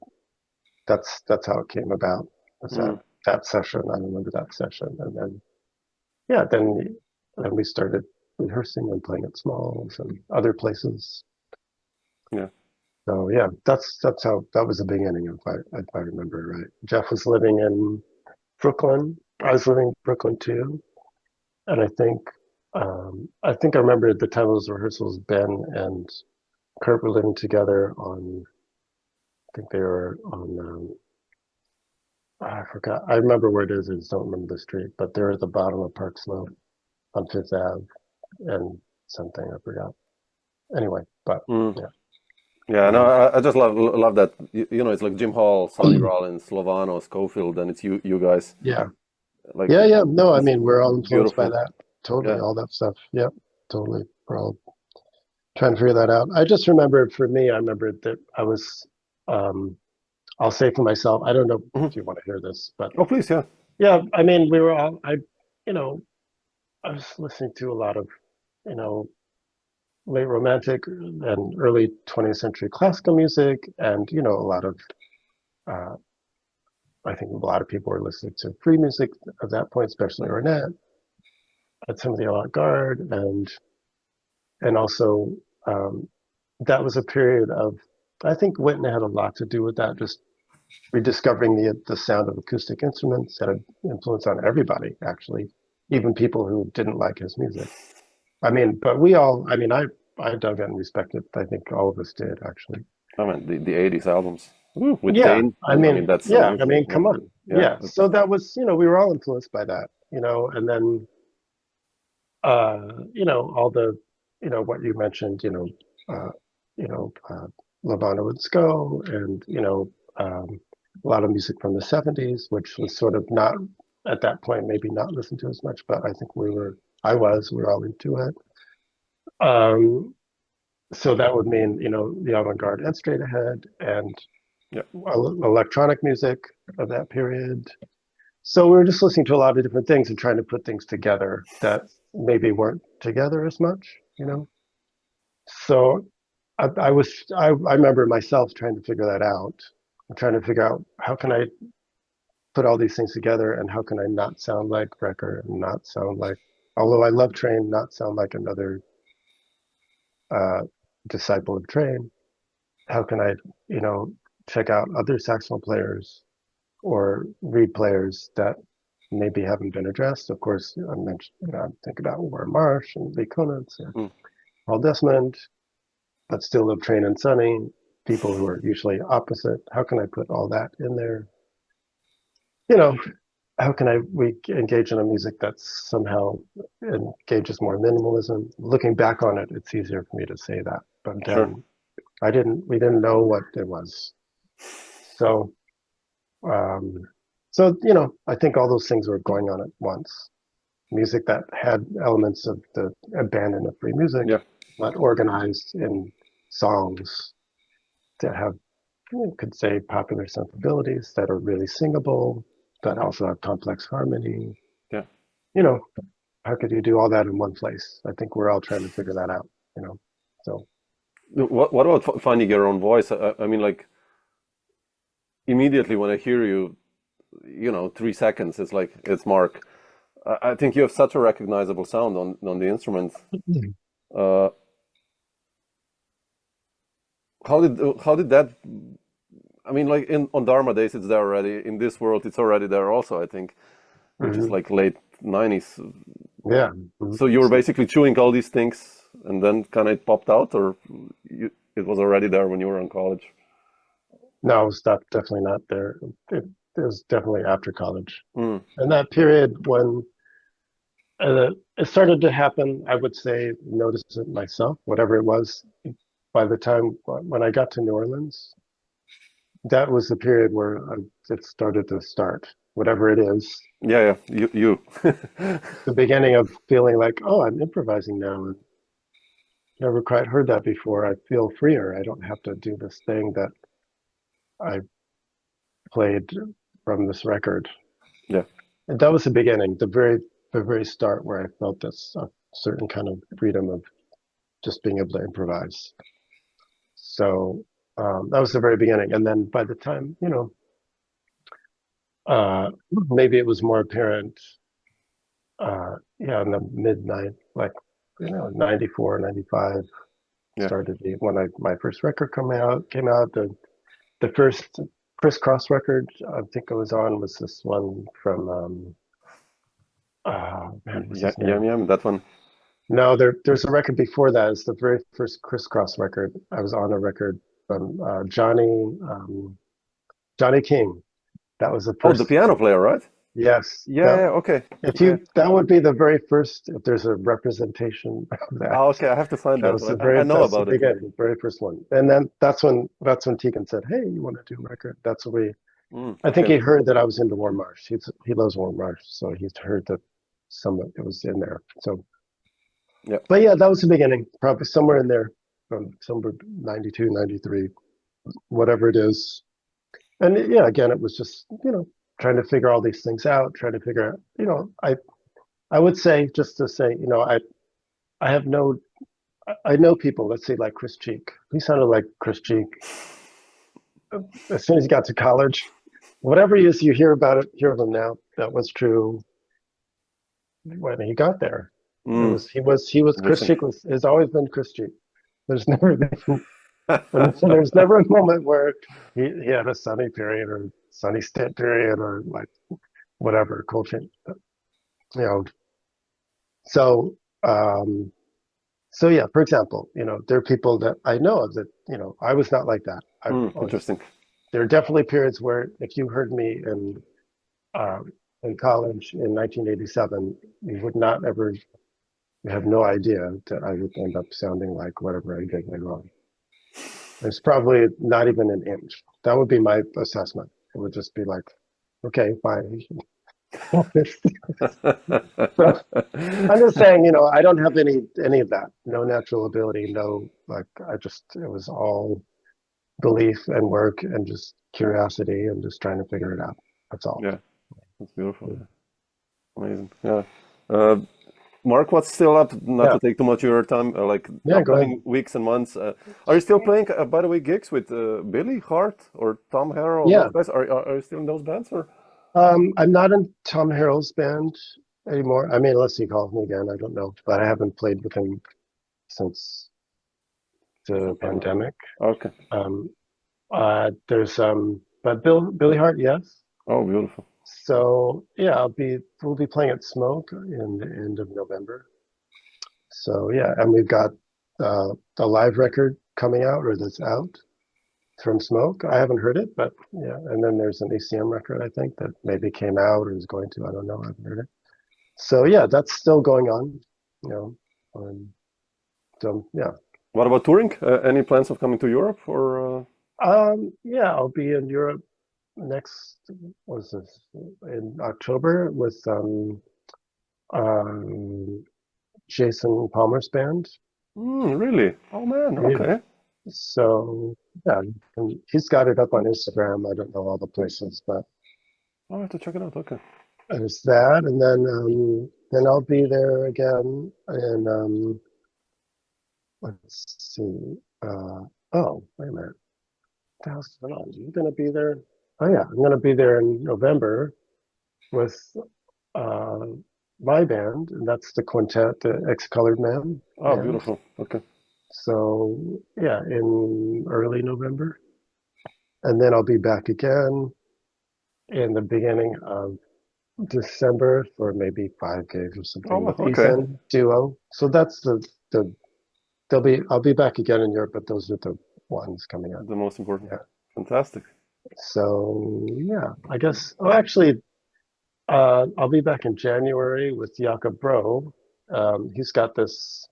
[SPEAKER 3] that's how it came about. Was that session? I remember that session, and then yeah, then we started rehearsing and playing at Smalls and other places.
[SPEAKER 2] Yeah.
[SPEAKER 3] So yeah, that's how that was the beginning, if I remember right. Jeff was living in Brooklyn. I was living in Brooklyn too, and I remember at the time of those rehearsals, Ben and Kurt were living together on. I think they were on. I forgot. I remember where it is. I just don't remember the street. But they're at the bottom of Park Slope on Fifth Ave, and something I forgot. Anyway, but yeah.
[SPEAKER 2] Yeah, no, I just love that. You know, it's like Jim Hall, Sonny Rollins, Slovano, Schofield, and it's you guys.
[SPEAKER 3] Yeah.
[SPEAKER 2] Like
[SPEAKER 3] Yeah. No, I
[SPEAKER 2] it's
[SPEAKER 3] mean, we're all influenced by
[SPEAKER 2] beautiful.
[SPEAKER 3] that. Totally,
[SPEAKER 2] Yeah.
[SPEAKER 3] all that stuff. Yeah, totally. We're all trying to figure that out. I just remember, for me, I remember that I was, I'll say for myself, I don't know if you want to hear this, but
[SPEAKER 2] Oh, please, yeah.
[SPEAKER 3] yeah, I mean, we were all, you know, I was listening to a lot of, you know, late romantic and early 20th century classical music, and, you know, a lot of, uh, I think a lot of people were listening to free music at that point, especially Ornette, at some of the avant-garde, and also that was a period of, I think Whitney had a lot to do with that, just rediscovering the sound of acoustic instruments had an influence on everybody, actually, even people who didn't like his music. I mean, but we all, I mean, I dug it and respected. I think all of us did, actually.
[SPEAKER 2] I mean, the 80s albums with
[SPEAKER 3] Yeah,
[SPEAKER 2] Dane.
[SPEAKER 3] I
[SPEAKER 2] I mean,
[SPEAKER 3] mean,
[SPEAKER 2] that's
[SPEAKER 3] yeah, I
[SPEAKER 2] amazing.
[SPEAKER 3] mean,
[SPEAKER 2] Yeah,
[SPEAKER 3] come on.
[SPEAKER 2] yeah,
[SPEAKER 3] Yeah, so that was, you know, we were all influenced by that, you know, and then, you know, all the, you know, what you mentioned, uh, you know, Levano and Sco, and, you know, a lot of music from the 70s, which was sort of not, at that point, maybe not listened to as much, but I think we were all into it. So that would mean, you know, the avant-garde and straight ahead, and
[SPEAKER 2] yeah,
[SPEAKER 3] electronic music of that period. So we were just listening to a lot of different things and trying to put things together that maybe weren't together as much, you know. So I remember myself trying to figure that out. I'm trying to figure out how can I put all these things together, and how can I not sound like Wrecker, and not sound like, although I love Train, not sound like another uh, disciple of Train. How can I, you know, check out other saxophone players or reed players that maybe haven't been addressed? Of course, I mentioned, you know, think about Warren Marsh and Lee Konitz and Paul Desmond, but still love Train and Sonny, people who are usually opposite. How can I put all that in there? You know, how can we engage in a music that somehow engages more minimalism? Looking back on it, it's easier for me to say that, but
[SPEAKER 2] sure.
[SPEAKER 3] then we didn't know what it was. So, you know, I think all those things were going on at once. Music that had elements of the abandon of free music,
[SPEAKER 2] Yeah,
[SPEAKER 3] but organized in songs that have, you could say, popular sensibilities that are really singable, that also have complex harmony.
[SPEAKER 2] yeah.
[SPEAKER 3] You know, how could you do all that in one place? I think we're all trying to figure that out, you know. So
[SPEAKER 2] What about finding your own voice? I mean, like immediately when I hear you, you know, 3 seconds, it's like it's Mark. I think you have such a recognizable sound on the instrument. Uh, how did that? I mean, like on Dharma days, it's there already. In this world, it's already there also. I think, which is
[SPEAKER 3] Mhm.
[SPEAKER 2] like late '90s.
[SPEAKER 3] Yeah. Mhm.
[SPEAKER 2] So you were basically chewing all these things, and then kind of it popped out, or it was already there when you were in college.
[SPEAKER 3] No, it's not definitely not there. It, it was definitely after college.
[SPEAKER 2] Mm,
[SPEAKER 3] And that period when it started to happen, I would say, notice it myself, whatever it was. By the time when I got to New Orleans, that was the period where it started to start, whatever it is.
[SPEAKER 2] yeah, yeah, you.
[SPEAKER 3] The beginning of feeling like, oh, I'm improvising now. And never quite heard that before. I feel freer. I don't have to do this thing that I played from this record.
[SPEAKER 2] Yeah.
[SPEAKER 3] And that was the beginning, the very start where I felt this certain kind of freedom of just being able to improvise. So that was the very beginning. And then by the time, maybe it was more apparent, yeah, in the mid nine, like, 94, 95
[SPEAKER 2] Yeah.
[SPEAKER 3] started when my first record came out. The first crisscross record I think I was on was this one from, man, what's his
[SPEAKER 2] Yeah,
[SPEAKER 3] name?
[SPEAKER 2] yeah, that one.
[SPEAKER 3] No, there's a record before that. It's the very first crisscross record. I was on a record from Johnny King. That was the
[SPEAKER 2] Oh, the
[SPEAKER 3] first.
[SPEAKER 2] piano player, right?
[SPEAKER 3] Yes,
[SPEAKER 2] Yeah, yeah, okay. Yeah.
[SPEAKER 3] that would be the very first. If there's a representation of that,
[SPEAKER 2] Ah, okay, I have to find that. I know
[SPEAKER 3] that's the
[SPEAKER 2] about it.
[SPEAKER 3] beginning, very first one. And then that's when Tegan said, "Hey, you want to do a record?" That's what we. I think
[SPEAKER 2] Okay.
[SPEAKER 3] he heard that I was into Warm Marsh. He loves Warm Marsh, so he's heard that some of it was in there. So,
[SPEAKER 2] Yeah.
[SPEAKER 3] but yeah, that was the beginning, probably somewhere in there, from somewhere 92, 93, whatever it is. And yeah, again, it was just, trying to figure all these things out, trying to figure out, I would say, just to say, I have no, I know people, let's say like Chris Cheek. He sounded like Chris Cheek as soon as he got to college. Whatever he is, you hear of him now. That was true when he got there. It
[SPEAKER 2] Mm,
[SPEAKER 3] was he was Chris
[SPEAKER 2] interesting.
[SPEAKER 3] Cheek has always been Chris Cheek. There's never been there's never a moment where he had a sunny period or sunny stint period or like whatever coaching, you know. So so yeah, for example, there are people that I know of that, I was not like that.
[SPEAKER 2] Interesting.
[SPEAKER 3] There are definitely periods where if you heard me in college in 1987, you would not ever you have no idea that I would end up sounding like whatever I did later on. It's probably not even an inch. That would be my assessment. It would just be like, okay, fine. So I'm just saying, I don't have any of that. No natural ability, no like it was all belief and work and just curiosity and just trying to figure it out. That's all.
[SPEAKER 2] Yeah, that's beautiful. Yeah. Amazing. Yeah. Uh, Mark, what's still up? Not
[SPEAKER 3] Yeah.
[SPEAKER 2] to take too much of your time, like the
[SPEAKER 3] Yeah, go ahead.
[SPEAKER 2] upcoming weeks and months. Are you still playing, by the way, gigs with Billy Hart or Tom Harrell? Those
[SPEAKER 3] Yeah.
[SPEAKER 2] guys? Are you still in those bands or?
[SPEAKER 3] I'm not in Tom Harrell's band anymore. I mean, unless he calls me again, I don't know. But I haven't played with him since the
[SPEAKER 2] Some time ago.
[SPEAKER 3] pandemic.
[SPEAKER 2] Okay.
[SPEAKER 3] Um, there's but Billy Hart, yes.
[SPEAKER 2] Oh, beautiful.
[SPEAKER 3] So yeah, we'll be playing at Smoke in the end of November. So yeah, and we've got a live record coming out or that's out from Smoke. I haven't heard it, but yeah. And then there's an ACM record I think that maybe came out or is going to. I don't know. I haven't heard it. So yeah, that's still going on. You know, so yeah.
[SPEAKER 2] What about touring? Any plans of coming to Europe or?
[SPEAKER 3] Yeah, I'll be in Europe next, what's this, in October with um, Jason Palmer's band.
[SPEAKER 2] Really? Oh man.
[SPEAKER 3] Yeah.
[SPEAKER 2] Okay.
[SPEAKER 3] So yeah, and he's got it up on Instagram. I don't know all the places, but
[SPEAKER 2] I'll have to check it out. Okay.
[SPEAKER 3] there's that, and then I'll be there again. And let's see. Oh, wait a minute. What the hell's going on? You gonna be there? Oh yeah, I'm gonna be there in November with uh, my band, and that's the quintet, the Ex-Colored Man
[SPEAKER 2] Oh,
[SPEAKER 3] band.
[SPEAKER 2] beautiful. Okay.
[SPEAKER 3] So yeah, in early November, and then I'll be back again in the beginning of December for maybe 5 gigs or
[SPEAKER 2] Oh,
[SPEAKER 3] something
[SPEAKER 2] wow,
[SPEAKER 3] with
[SPEAKER 2] okay.
[SPEAKER 3] Ethan Duo. So that's the I'll be back again in Europe, but those are the ones coming up.
[SPEAKER 2] The most important.
[SPEAKER 3] Yeah.
[SPEAKER 2] Fantastic.
[SPEAKER 3] So yeah, I guess. Oh, actually, I'll be back in January with Jakob Bro. He's got this.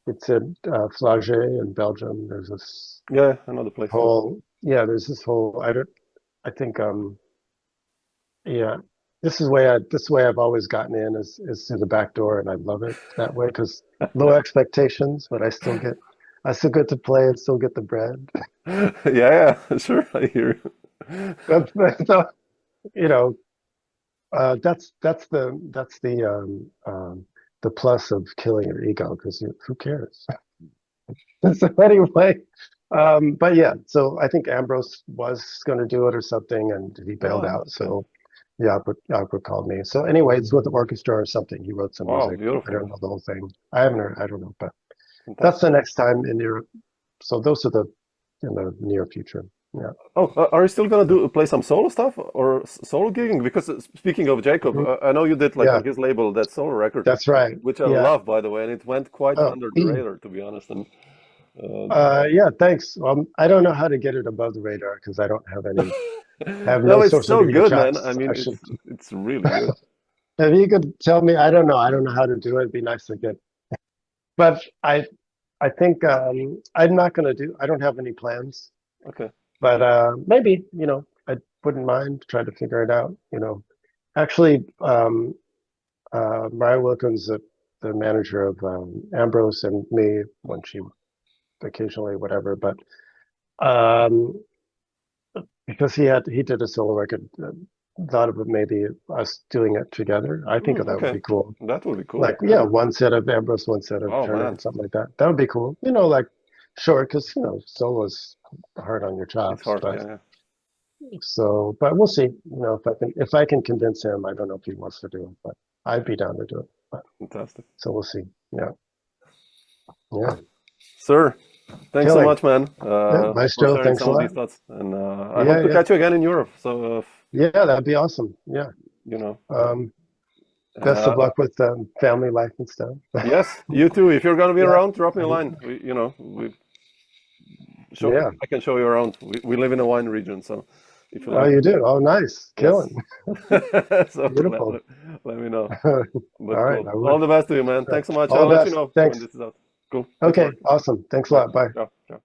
[SPEAKER 3] It's in Flagey in Belgium. There's this
[SPEAKER 2] Yeah, another place.
[SPEAKER 3] whole. Yeah, there's this whole. I don't. I think. Yeah. This is way I've always gotten in is through the back door, and I love it that way because low expectations, but I still get to play and still get the bread.
[SPEAKER 2] Yeah, yeah, sure, I hear you.
[SPEAKER 3] So, you know, the plus of killing your ego because who cares? So anyway, but yeah, so I think Ambrose was going to do it or something, and he bailed
[SPEAKER 2] Oh,
[SPEAKER 3] out.
[SPEAKER 2] okay.
[SPEAKER 3] So Jakob called me. So anyway, it's with the orchestra or something. He wrote some
[SPEAKER 2] Wow,
[SPEAKER 3] music. I
[SPEAKER 2] beautiful.
[SPEAKER 3] don't know the whole thing. I haven't heard. I don't know, but that's
[SPEAKER 2] Fantastic.
[SPEAKER 3] the next time in Europe. So those are the in the near future. Yeah.
[SPEAKER 2] Oh, are you still gonna do play some solo stuff or solo gigging? Because speaking of Jacob,
[SPEAKER 3] Mhm.
[SPEAKER 2] I know you did like
[SPEAKER 3] Yeah,
[SPEAKER 2] on his label that solo record,
[SPEAKER 3] that's right.
[SPEAKER 2] which I
[SPEAKER 3] Yeah.
[SPEAKER 2] love, by the way, and it went quite
[SPEAKER 3] Oh,
[SPEAKER 2] under the radar, to be honest. And uh,
[SPEAKER 3] yeah. Thanks. I don't know how to get it above the radar because I have no
[SPEAKER 2] no, it's
[SPEAKER 3] social
[SPEAKER 2] so
[SPEAKER 3] media
[SPEAKER 2] good, man. I
[SPEAKER 3] chops.
[SPEAKER 2] mean,
[SPEAKER 3] I should.
[SPEAKER 2] it's really good.
[SPEAKER 3] If you could tell me, I don't know. I don't know how to do it. It'd be nice to get. But I think I'm not going to do. I don't have any plans.
[SPEAKER 2] Okay.
[SPEAKER 3] But maybe I wouldn't mind trying to figure it out. Actually, Maya Wilkins, the manager of Ambrose and me, when she occasionally whatever, but um, because he did a solo record, thought of it maybe us doing it together. I think
[SPEAKER 2] Mm,
[SPEAKER 3] that would
[SPEAKER 2] okay.
[SPEAKER 3] be cool.
[SPEAKER 2] That would be
[SPEAKER 3] Like
[SPEAKER 2] cool. Yeah.
[SPEAKER 3] yeah, one set of Ambrose, one set of
[SPEAKER 2] Oh
[SPEAKER 3] Turner,
[SPEAKER 2] man,
[SPEAKER 3] and something like that. That would be cool. Like short because solo's hard on your
[SPEAKER 2] it's
[SPEAKER 3] chops,
[SPEAKER 2] hard.
[SPEAKER 3] but.
[SPEAKER 2] Yeah, yeah.
[SPEAKER 3] But we'll see. If I can convince him. I don't know if he wants to do it, but I'd be down to do it. But
[SPEAKER 2] Fantastic.
[SPEAKER 3] so we'll see. Yeah, yeah.
[SPEAKER 2] Sir, thanks so
[SPEAKER 3] Killing.
[SPEAKER 2] much, man,
[SPEAKER 3] Yeah,
[SPEAKER 2] for
[SPEAKER 3] Maestro.
[SPEAKER 2] sharing
[SPEAKER 3] Thanks
[SPEAKER 2] some
[SPEAKER 3] a
[SPEAKER 2] of
[SPEAKER 3] lot.
[SPEAKER 2] these thoughts. And I hope
[SPEAKER 3] Yeah,
[SPEAKER 2] to
[SPEAKER 3] yeah,
[SPEAKER 2] catch you again in Europe. So,
[SPEAKER 3] yeah. That'd be awesome. Yeah.
[SPEAKER 2] you know,
[SPEAKER 3] Um, Best of
[SPEAKER 2] uh,
[SPEAKER 3] luck with family life and stuff.
[SPEAKER 2] yes, you too. If you're gonna be
[SPEAKER 3] Yeah.
[SPEAKER 2] around, drop me a line.
[SPEAKER 3] Yeah.
[SPEAKER 2] I can show you around. We live in a wine region, so if you
[SPEAKER 3] Oh,
[SPEAKER 2] like,
[SPEAKER 3] you do. Oh, nice.
[SPEAKER 2] yes.
[SPEAKER 3] Killing.
[SPEAKER 2] So
[SPEAKER 3] Beautiful.
[SPEAKER 2] let me know.
[SPEAKER 3] All
[SPEAKER 2] But
[SPEAKER 3] right.
[SPEAKER 2] cool.
[SPEAKER 3] I would.
[SPEAKER 2] All the best to you, man.
[SPEAKER 3] Yeah.
[SPEAKER 2] Thanks so much.
[SPEAKER 3] All
[SPEAKER 2] I'll
[SPEAKER 3] the
[SPEAKER 2] let you
[SPEAKER 3] best.
[SPEAKER 2] know when
[SPEAKER 3] Thanks.
[SPEAKER 2] this is out. Cool. Thanks a
[SPEAKER 3] Okay.
[SPEAKER 2] lot.
[SPEAKER 3] Awesome. Thanks a
[SPEAKER 2] Bye.
[SPEAKER 3] lot. Bye.
[SPEAKER 2] Ciao. Ciao.